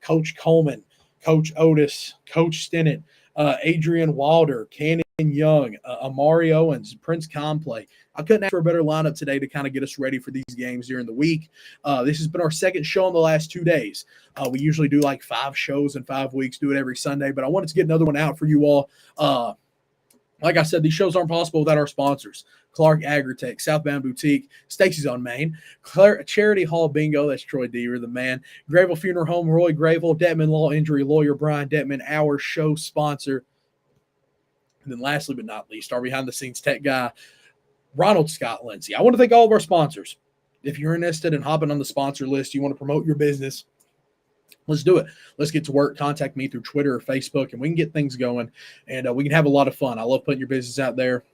A: Coach Coleman, Coach Otis, Coach Stennett, Adrian Wilder, Cannon Young, Amari Owens, Prince Complay. I couldn't ask for a better lineup today to kind of get us ready for these games during the week. This has been our second show in the last 2 days. We usually do like 5 shows in 5 weeks, do it every Sunday, but I wanted to get another one out for you all. Like I said, these shows aren't possible without our sponsors. Clark Agritech, Southbound Boutique, Stacy's on Main, Charity Hall Bingo, that's Troy Deaver, the man, Gravel Funeral Home, Roy Gravel, Detman Law Injury Lawyer, Brian Detman, our show sponsor. And then lastly but not least, our behind-the-scenes tech guy, Ronald Scott Lindsay. I want to thank all of our sponsors. If you're interested in hopping on the sponsor list, you want to promote your business, let's do it. Let's get to work. Contact me through Twitter or Facebook, and we can get things going, and we can have a lot of fun. I love putting your business out there,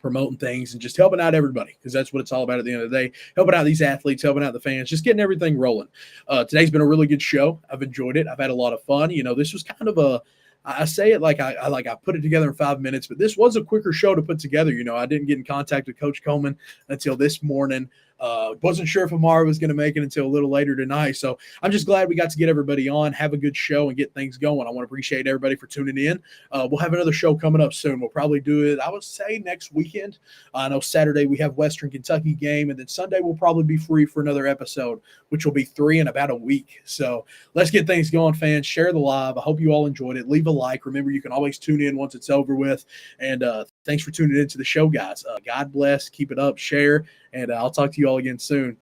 A: promoting things, and just helping out everybody, because that's what it's all about at the end of the day. Helping out these athletes, helping out the fans, just getting everything rolling. Today's been a really good show. I've enjoyed it. I've had a lot of fun. This was kind of I say it like I put it together in 5 minutes, but this was a quicker show to put together. I didn't get in contact with Coach Coleman until this morning. Wasn't sure if Amari was going to make it until a little later tonight. So I'm just glad we got to get everybody on, have a good show, and get things going. I want to appreciate everybody for tuning in. We'll have another show coming up soon. We'll probably do it, I would say, next weekend. I know Saturday we have Western Kentucky game, and then Sunday we'll probably be free for another episode, which will be 3 in about a week. So let's get things going, fans. Share the live. I hope you all enjoyed it. Leave a like. Remember, you can always tune in once it's over with. And thanks for tuning into the show, guys. God bless. Keep it up. Share. And I'll talk to you all again soon.